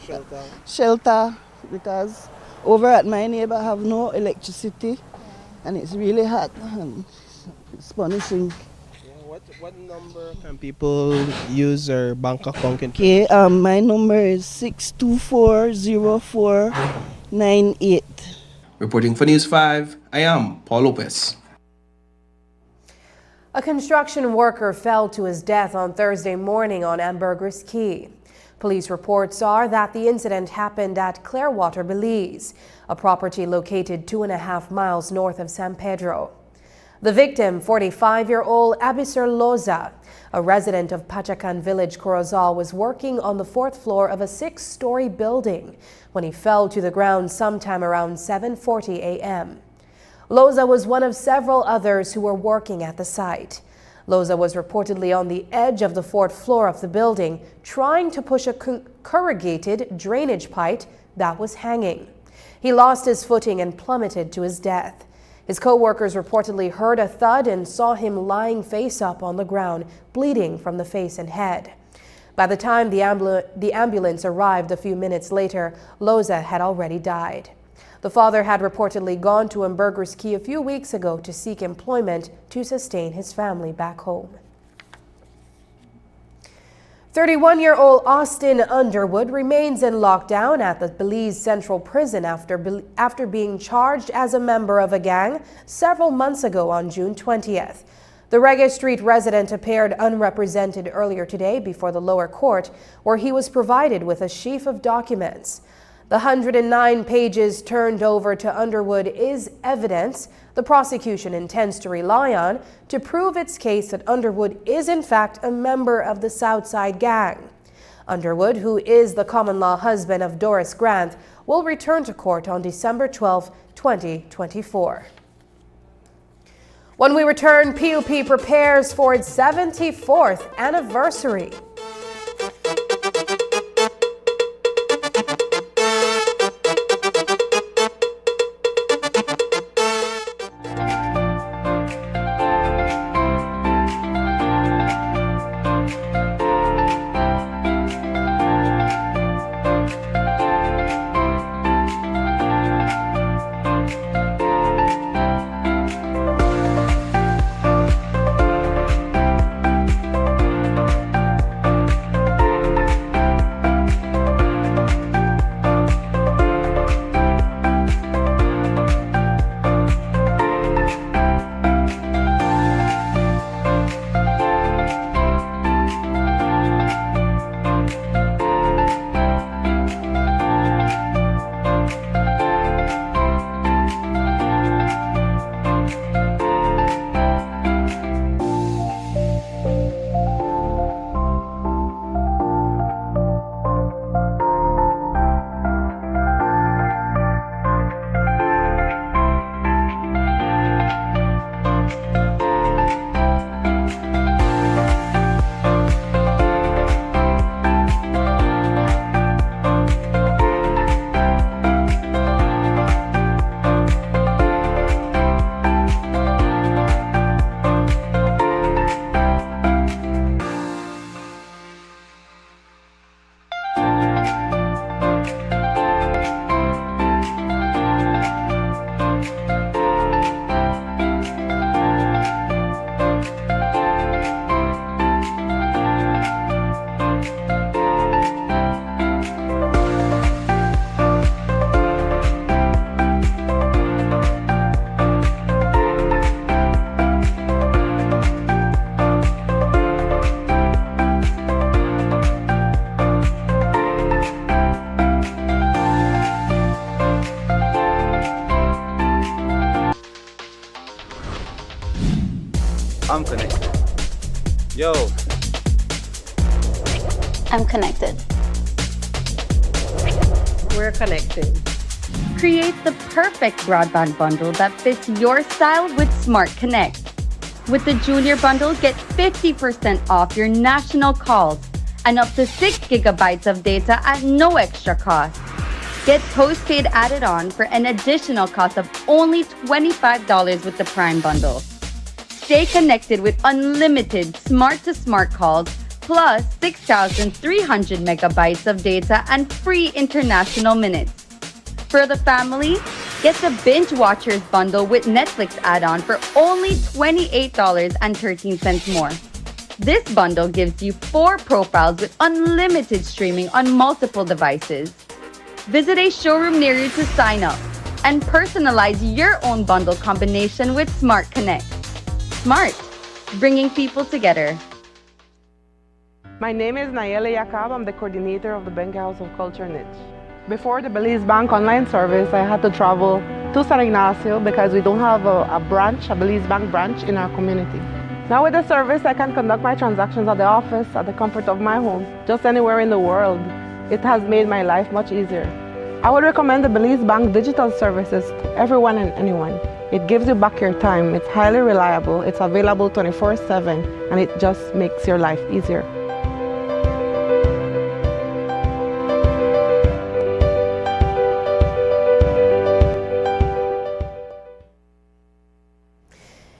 Shelter, because over at my neighbor I have no electricity and it's really hot and it's punishing. What number can people use their bank account? Okay, my number is 6240498. Reporting for News 5, I am Paul Lopez. A construction worker fell to his death on Thursday morning on Ambergris Key. Police reports are that the incident happened at Clearwater, Belize, a property located 2.5 miles north of San Pedro. The victim, 45-year-old Abisur Loza, a resident of Pachacan Village, Corozal, was working on the 4th floor of a 6-story building when he fell to the ground sometime around 7:40 a.m. Loza was one of several others who were working at the site. Loza was reportedly on the edge of the 4th floor of the building, trying to push a corrugated drainage pipe that was hanging. He lost his footing and plummeted to his death. His co-workers reportedly heard a thud and saw him lying face up on the ground, bleeding from the face and head. By the time the ambulance arrived a few minutes later, Loza had already died. The father had reportedly gone to Burgers Key a few weeks ago to seek employment to sustain his family back home. 31-year-old Austin Underwood remains in lockdown at the Belize Central Prison after being charged as a member of a gang several months ago on June 20th. The Reggae Street resident appeared unrepresented earlier today before the lower court, where he was provided with a sheaf of documents. The 109 pages turned over to Underwood is evidence the prosecution intends to rely on to prove its case that Underwood is in fact a member of the Southside Gang. Underwood, who is the common-law husband of Doris Grant, will return to court on December 12, 2024. When we return, PUP prepares for its 74th anniversary. I'm connected. Yo. I'm connected. We're connected. Create the perfect broadband bundle that fits your style with Smart Connect. With the Junior Bundle, get 50% off your national calls and up to 6 gigabytes of data at no extra cost. Get postpaid added on for an additional cost of only $25 with the Prime Bundle. Stay connected with unlimited smart-to-smart calls plus 6,300 megabytes of data and free international minutes. For the family, get the Binge Watchers bundle with Netflix add-on for only $28.13 more. This bundle gives you 4 profiles with unlimited streaming on multiple devices. Visit a showroom near you to sign up and personalize your own bundle combination with Smart Connect. Smart, bringing people together. My name is Nayeli Yakab. I'm the coordinator of the Benke House of Culture niche. Before the Belize Bank online service, I had to travel to San Ignacio because we don't have a Belize Bank branch in our community. Now with the service, I can conduct my transactions at the office, at the comfort of my home, just anywhere in the world. It has made my life much easier. I would recommend the Belize Bank digital services to everyone and anyone. It gives you back your time, it's highly reliable, it's available 24/7, and it just makes your life easier.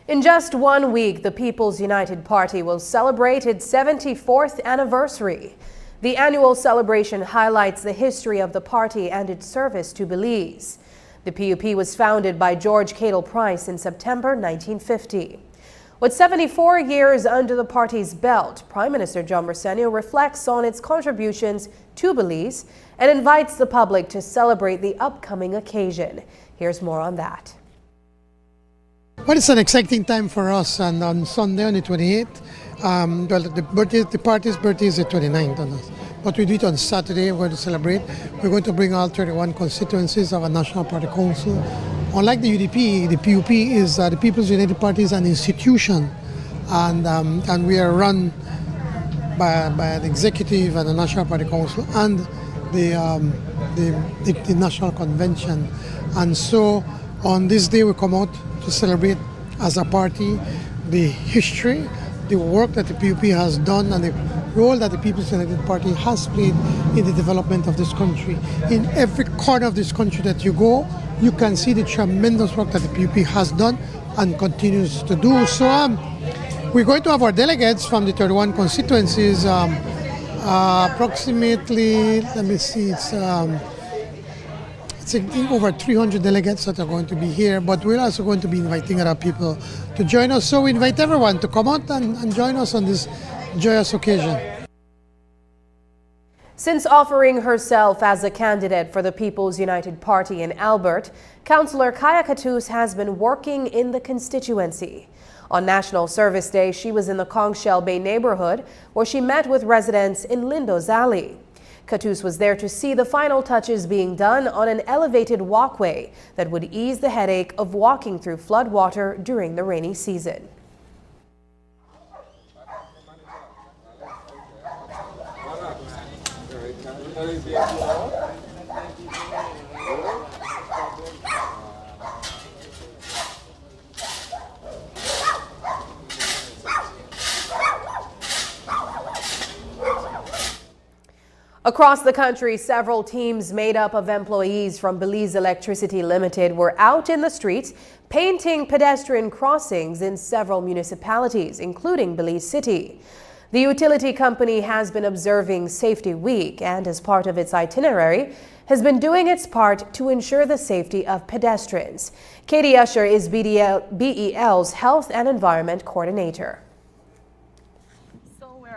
In just 1 week, the People's United Party will celebrate its 74th anniversary. The annual celebration highlights the history of the party and its service to Belize. The PUP was founded by George Cadle Price in September 1950. With 74 years under the party's belt, Prime Minister John Bersenio reflects on its contributions to Belize and invites the public to celebrate the upcoming occasion. Here's more on that. Well, it's an exciting time for us, and on Sunday, on the 28th, the party's birthday is the 29th on us. But we do it on Saturday. We're going to celebrate. We're going to bring all 31 constituencies of our National Party Council. Unlike the UDP, the PUP is the People's United Party is an institution, and we are run by an executive and the National Party Council and the National Convention. And so on this day, we come out to celebrate as a party the history, the work that the PUP has done, and the role that the People's United Party has played in the development of this country. In every corner of this country that you go, you can see the tremendous work that the PUP has done and continues to do. So we're going to have our delegates from the 31 constituencies, approximately, let me see, it's over 300 delegates that are going to be here, but we're also going to be inviting other people to join us. So we invite everyone to come out and join us on this joyous occasion. Since offering herself as a candidate for the People's United Party in Albert, Councillor Kaya Katus has been working in the constituency. On National Service Day, she was in the Conchel Bay neighborhood where she met with residents in Lindo's Alley. Katus was there to see the final touches being done on an elevated walkway that would ease the headache of walking through floodwater during the rainy season. Across the country, several teams made up of employees from Belize Electricity Limited were out in the streets painting pedestrian crossings in several municipalities, including Belize City. The utility company has been observing Safety Week and, as part of its itinerary, has been doing its part to ensure the safety of pedestrians. Katie Usher is BEL's Health and Environment Coordinator.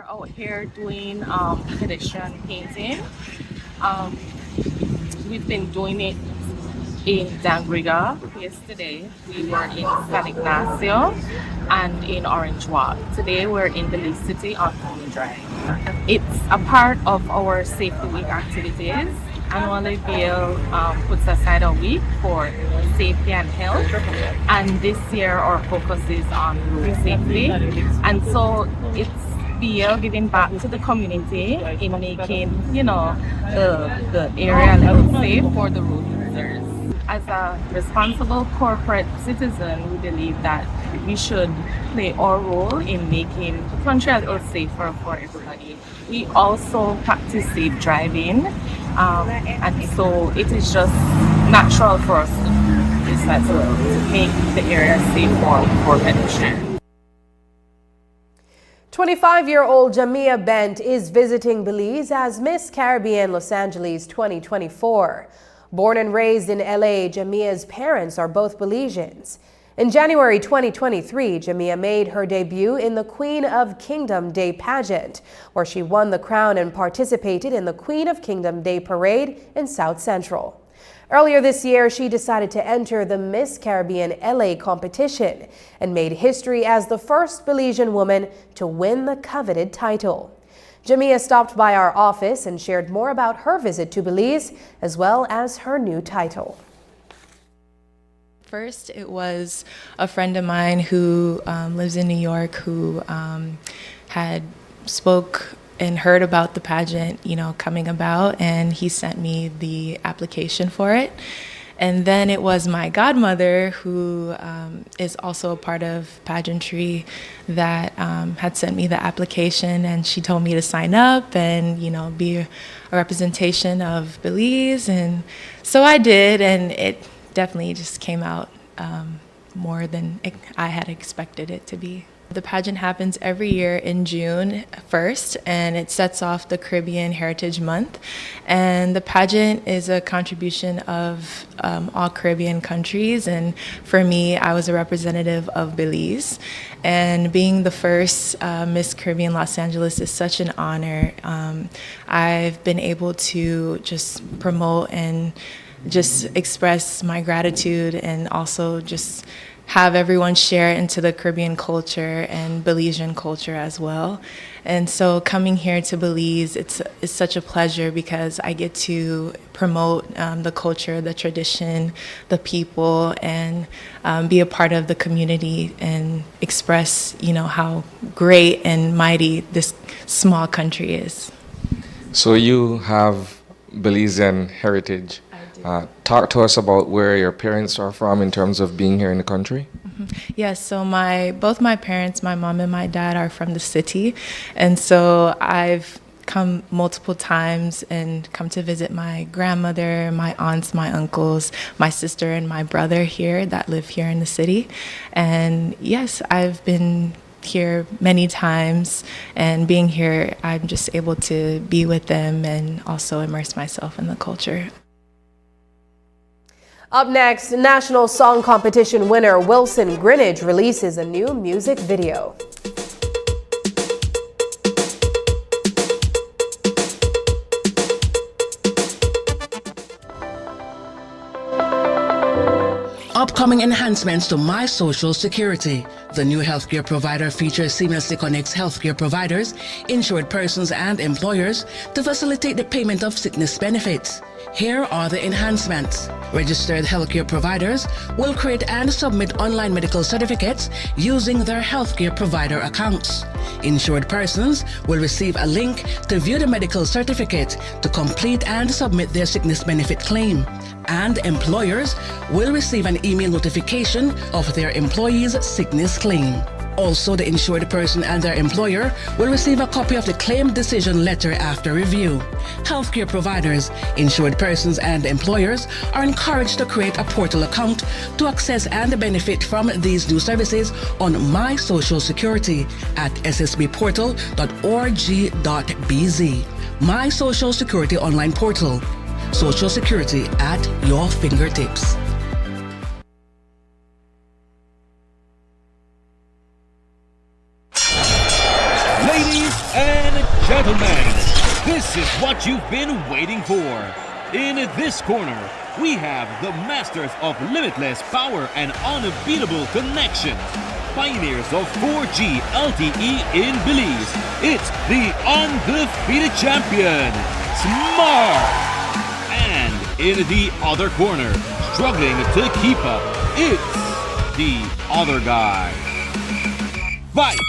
Out here doing pedestrian painting. We've been doing it in Dangriga yesterday. We were in San Ignacio and in Orange Walk. Today we're in Belize City on Pony Drive. It's a part of our Safety Week activities. Annually, BEL puts aside a week for safety and health, and this year our focus is on road safety. And so it's BEL giving back to the community in making, the area a little safe for the road users. As a responsible corporate citizen, we believe that we should play our role in making the country a little safer for everybody. We also practice safe driving, and so it is just natural for us to do this as well, to make the area safe for pedestrians. 25-year-old Jamia Bent is visiting Belize as Miss Caribbean Los Angeles 2024. Born and raised in LA, Jamia's parents are both Belizeans. In January 2023, Jamia made her debut in the Queen of Kingdom Day pageant, where she won the crown and participated in the Queen of Kingdom Day parade in South Central. Earlier this year, she decided to enter the Miss Caribbean LA competition and made history as the first Belizean woman to win the coveted title. Jamia stopped by our office and shared more about her visit to Belize, as well as her new title. First, it was a friend of mine who lives in New York who had spoke and heard about the pageant, coming about, and he sent me the application for it. And then it was my godmother, who is also a part of pageantry, that had sent me the application, and she told me to sign up and, be a representation of Belize. And so I did, and it definitely just came out more than I had expected it to be. The pageant happens every year in June 1st, and it sets off the Caribbean Heritage Month. And the pageant is a contribution of all Caribbean countries, and for me, I was a representative of Belize. And being the first Miss Caribbean Los Angeles is such an honor. I've been able to just promote and just express my gratitude, and also just have everyone share into the Caribbean culture and Belizean culture as well. And so coming here to Belize, it's such a pleasure because I get to promote the culture, the tradition, the people, and be a part of the community and express, how great and mighty this small country is. So you have Belizean heritage. Talk to us about where your parents are from in terms of being here in the country. Yes, so both my parents, my mom and my dad, are from the city, and so I've come multiple times and come to visit my grandmother, my aunts, my uncles, my sister and my brother here that live here in the city. And yes, I've been here many times, and being here, I'm just able to be with them and also immerse myself in the culture. Up next, National Song Competition winner Wilson Greenidge releases a new music video. Upcoming enhancements to My Social Security. The new healthcare provider feature seamlessly connects healthcare providers, insured persons, and employers to facilitate the payment of sickness benefits. Here are the enhancements. Registered healthcare providers will create and submit online medical certificates using their healthcare provider accounts. Insured persons will receive a link to view the medical certificate to complete and submit their sickness benefit claim. And employers will receive an email notification of their employee's sickness claim. Also, the insured person and their employer will receive a copy of the claim decision letter after review. Healthcare providers, insured persons, and employers are encouraged to create a portal account to access and benefit from these new services on My Social Security at ssbportal.org.bz. My Social Security online portal. Social Security at your fingertips. Ladies and gentlemen, this is what you've been waiting for. In this corner, we have the masters of limitless power and unbeatable connection. Pioneers of 4G LTE in Belize. It's the undefeated champion, Smart. And in the other corner, struggling to keep up, it's the other guy. Fight!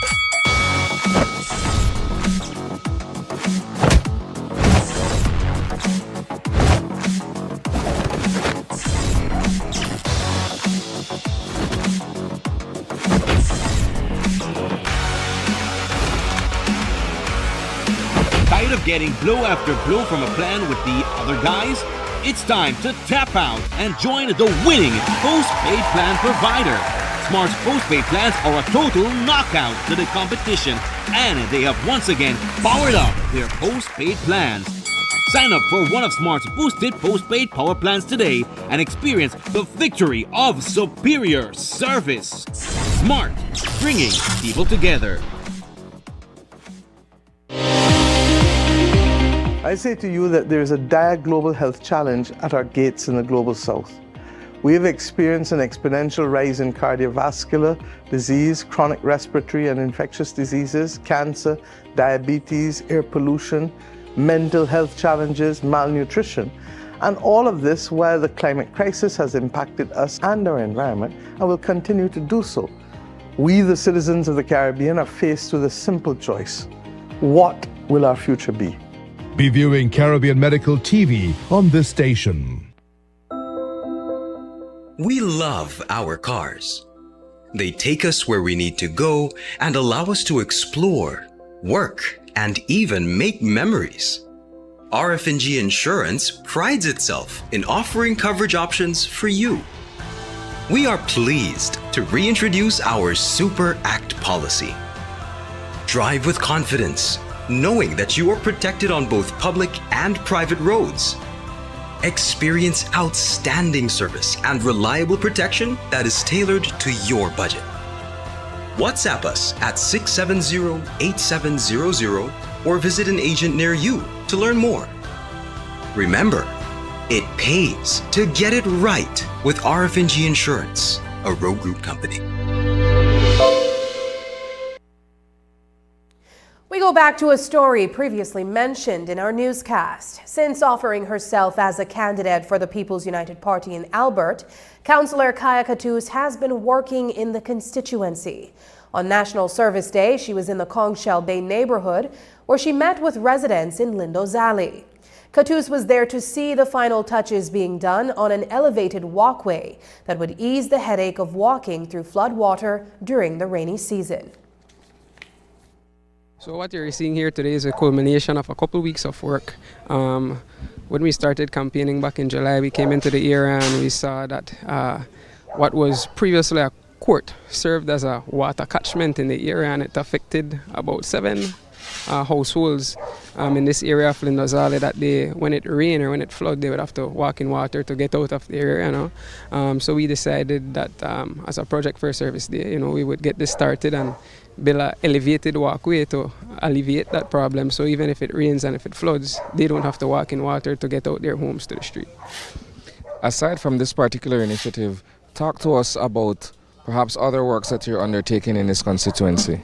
Tired of getting blow after blow from a plan with the other guys? It's time to tap out and join the winning postpaid plan provider. Smart's postpaid plans are a total knockout to the competition, and they have once again powered up their postpaid plans. Sign up for one of Smart's boosted postpaid power plans today and experience the victory of superior service. Smart, bringing people together. I say to you that there is a dire global health challenge at our gates in the global south. We have experienced an exponential rise in cardiovascular disease, chronic respiratory and infectious diseases, cancer, diabetes, air pollution, mental health challenges, malnutrition. And all of this while the climate crisis has impacted us and our environment and will continue to do so. We, the citizens of the Caribbean, are faced with a simple choice. What will our future be? Be viewing Caribbean Medical TV on this station. We love our cars. They take us where we need to go and allow us to explore, work, and even make memories. RF&G Insurance prides itself in offering coverage options for you. We are pleased to reintroduce our Super Act policy. Drive with confidence, knowing that you are protected on both public and private roads. Experience outstanding service and reliable protection that is tailored to your budget. WhatsApp us at 670-8700 or visit an agent near you to learn more. Remember, it pays to get it right with RF&G Insurance, a Road Group company. We go back to a story previously mentioned in our newscast. Since offering herself as a candidate for the People's United Party in Albert, Councillor Kaya Katus has been working in the constituency. On National Service Day, she was in the Conchal Bay neighborhood where she met with residents in Lindo's Alley. Katus was there to see the final touches being done on an elevated walkway that would ease the headache of walking through floodwater during the rainy season. So what you're seeing here today is a culmination of a couple weeks of work. When we started campaigning back in July, we came into the area and we saw that what was previously a court served as a water catchment in the area, and it affected about 7 households in this area of Lindozale that when it rained or when it flooded, they would have to walk in water to get out of the area. So we decided that as a project for Service Day, we would get this started and build an elevated walkway to alleviate that problem. So even if it rains and if it floods, they don't have to walk in water to get out their homes to the street. Aside from this particular initiative, talk to us about perhaps other works that you're undertaking in this constituency.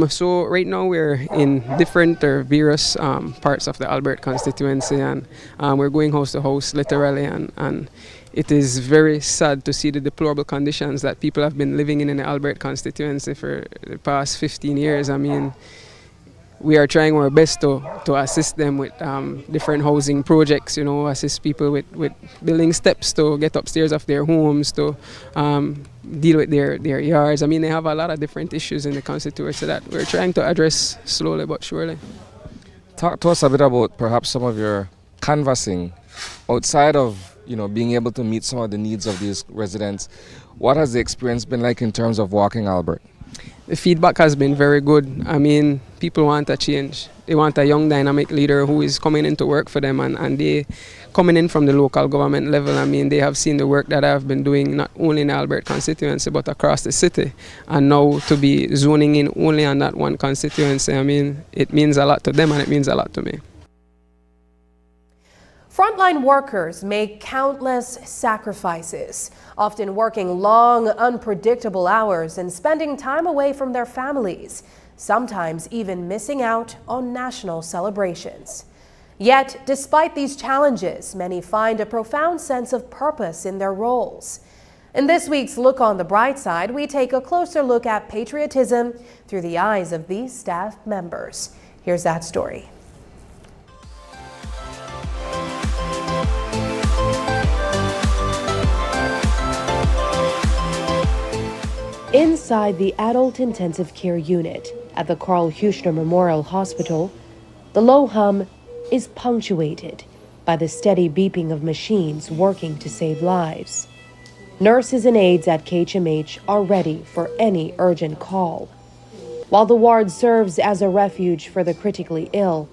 So right now we're in different or various parts of the Albert constituency, and we're going house to house literally, and it is very sad to see the deplorable conditions that people have been living in the Albert constituency for the past 15 years. I mean, we are trying our best to assist them with different housing projects, assist people with building steps to get upstairs of their homes, to deal with their yards. I mean, they have a lot of different issues in the constituency that we're trying to address slowly but surely. Talk to us a bit about perhaps some of your canvassing outside of being able to meet some of the needs of these residents. What has the experience been like in terms of walking Albert? The feedback has been very good. I mean, people want a change. They want a young, dynamic leader who is coming in to work for them, and they coming in from the local government level. I mean, they have seen the work that I've been doing not only in the Albert constituency but across the city, and now to be zoning in only on that one constituency, I mean, it means a lot to them and it means a lot to me. Frontline workers make countless sacrifices, often working long, unpredictable hours and spending time away from their families, sometimes even missing out on national celebrations. Yet, despite these challenges, many find a profound sense of purpose in their roles. In this week's Look on the Bright Side, we take a closer look at patriotism through the eyes of these staff members. Here's that story. Inside the Adult Intensive Care Unit at the Carl Huchner Memorial Hospital, the low hum is punctuated by the steady beeping of machines working to save lives. Nurses and aides at KHMH are ready for any urgent call. While the ward serves as a refuge for the critically ill,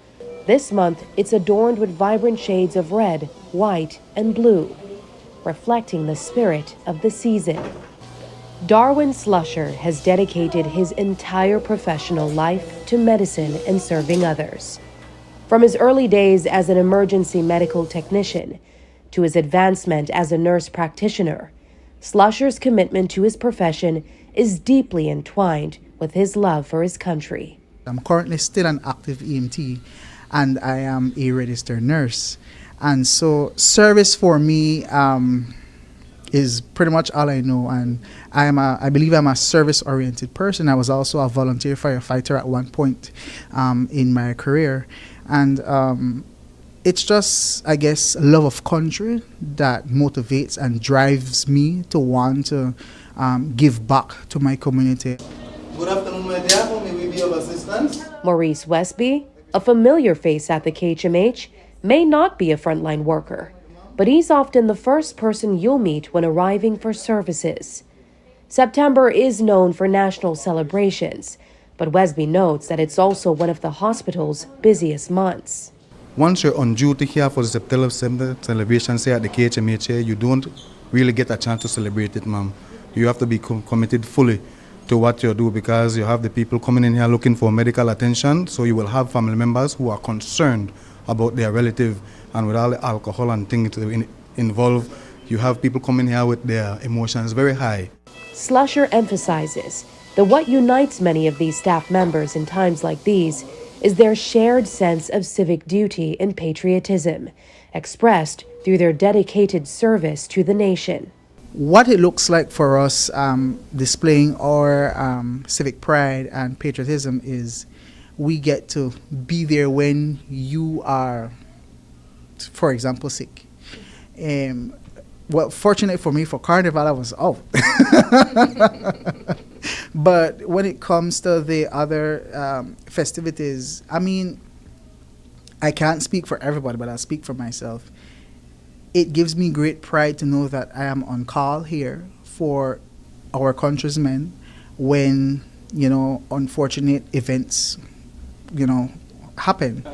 this month it's adorned with vibrant shades of red, white, and blue, reflecting the spirit of the season. Darwin Slusher has dedicated his entire professional life to medicine and serving others. From his early days as an emergency medical technician to his advancement as a nurse practitioner. Slusher's commitment to his profession is deeply entwined with his love for his country. I'm currently still an active EMT, and I am a registered nurse. And so service for me is pretty much all I know, and I believe I'm a service-oriented person. I was also a volunteer firefighter at one point in my career, and it's just, I guess, love of country that motivates and drives me to want to give back to my community. Good afternoon, my dear. How may we be of assistance? Maurice Westby, a familiar face at the KHMH, may not be a frontline worker, but he's often the first person you'll meet when arriving for services. September is known for national celebrations, but Westby notes that it's also one of the hospital's busiest months. Once you're on duty here for the September celebration, say at the KHMH, you don't really get a chance to celebrate it, ma'am. You have to be committed fully to what you do, because you have the people coming in here looking for medical attention, so you will have family members who are concerned about their relative, and with all the alcohol and things involved, you have people coming here with their emotions very high. Slusher emphasizes that what unites many of these staff members in times like these is their shared sense of civic duty and patriotism, expressed through their dedicated service to the nation. What it looks like for us displaying our civic pride and patriotism is we get to be there when you are, for example, sick. Well, fortunately for me, for Carnival, I was off. But when it comes to the other festivities, I mean, I can't speak for everybody, but I'll speak for myself. It gives me great pride to know that I am on call here for our countrymen when, unfortunate events, happen.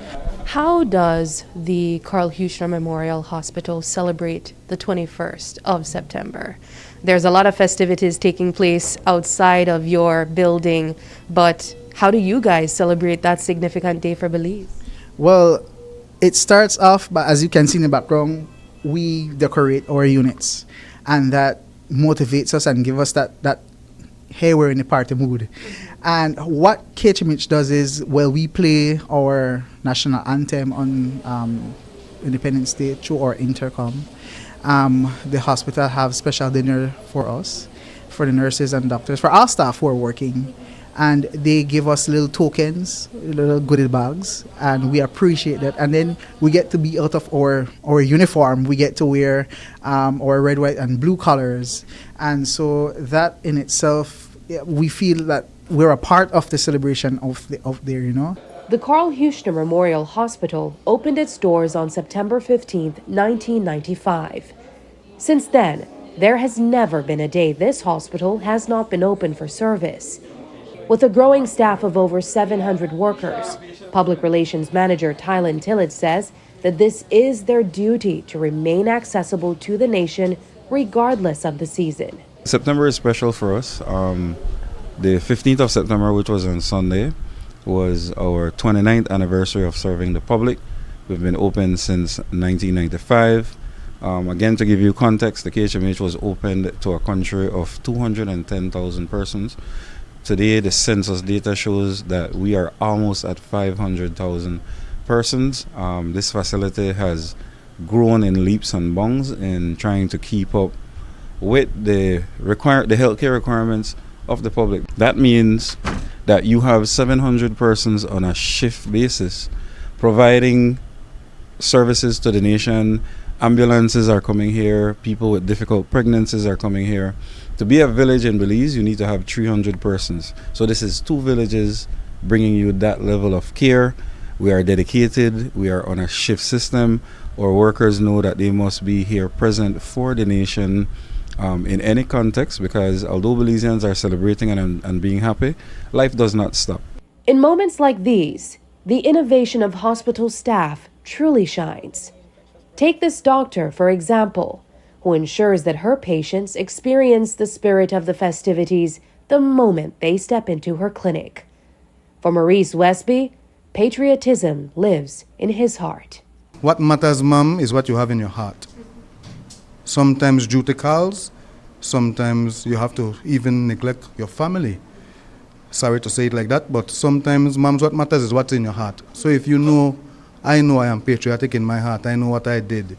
How does the Carl Huchner Memorial Hospital celebrate the 21st of September? There's a lot of festivities taking place outside of your building, but how do you guys celebrate that significant day for Belize? Well, it starts off, but as you can see in the background, we decorate our units, and that motivates us and give us that hey, we're in a party mood. And what KHMH does is, well, we play our national anthem on Independence Day through our intercom. The hospital have special dinner for us, for the nurses and doctors, for our staff who are working. And they give us little tokens, little goodie bags, and we appreciate that. And then we get to be out of our uniform. We get to wear our red, white, and blue colors. And so that in itself, we feel that we're a part of the celebration of there. The Carl Huchner Memorial Hospital opened its doors on September 15, 1995. Since then, there has never been a day this hospital has not been open for service. With a growing staff of over 700 workers, Public Relations Manager Tylen Tillett says that this is their duty to remain accessible to the nation regardless of the season. September is special for us. The 15th of September, which was on Sunday, was our 29th anniversary of serving the public. We've been open since 1995. Again, to give you context, the KHMH was opened to a country of 210,000 persons. Today, the census data shows that we are almost at 500,000 persons. This facility has grown in leaps and bounds in trying to keep up with the healthcare requirements of the public. That means that you have 700 persons on a shift basis providing services to the nation. Ambulances are coming here. People with difficult pregnancies are coming here. To be a village in Belize, you need to have 300 persons. So this is 2 villages bringing you that level of care. We are dedicated. We are on a shift system. Our workers know that they must be here present for the nation in any context, because although Belizeans are celebrating and being happy, life does not stop. In moments like these, the innovation of hospital staff truly shines. Take this doctor, for example, who ensures that her patients experience the spirit of the festivities the moment they step into her clinic. For Maurice Westby, patriotism lives in his heart. What matters, Mom, is what you have in your heart. Sometimes duty calls, sometimes you have to even neglect your family. Sorry to say it like that, but sometimes, moms, what matters is what's in your heart. So if you know I am patriotic in my heart, I know what I did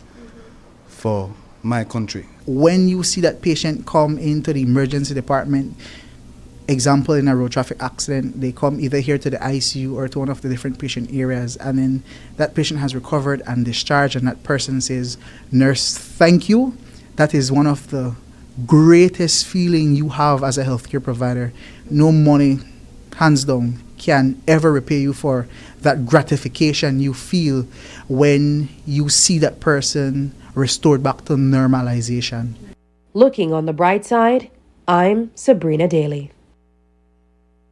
for my country. When you see that patient come into the emergency department, example in a road traffic accident, they come either here to the ICU or to one of the different patient areas, and then that patient has recovered and discharged, and that person says, "Nurse, thank you." That is one of the greatest feeling you have as a healthcare provider. No money, hands down, can ever repay you for that gratification you feel when you see that person restored back to normalization. Looking on the bright side, I'm Sabrina Daly.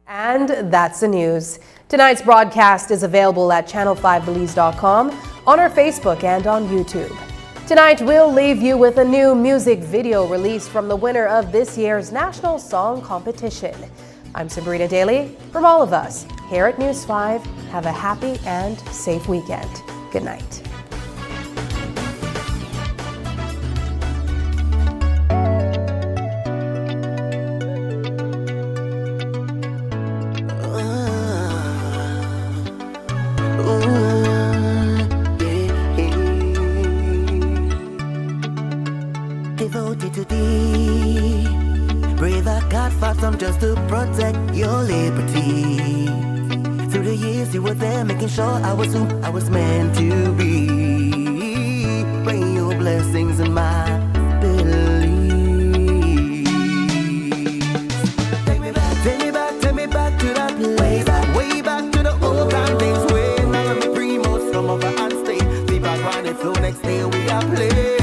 And that's the news. Tonight's broadcast is available at channel5belize.com, on our Facebook and on YouTube. Tonight, we'll leave you with a new music video released from the winner of this year's National Song Competition. I'm Sabrina Daly. From all of us here at News 5, have a happy and safe weekend. Good night. Devoted to thee, brave I God fought some just to protect your liberty. Through the years you were there, making sure I was who I was meant to be. Bring your blessings in my beliefs. Take me back to that place. Way back to the old time days when I am the primo, come over and stay. Be back when it flow next day we are playing.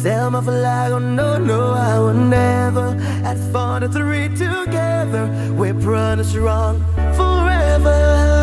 Selma flag, oh no, no, I will never. At 43 together, we're proud and strong forever.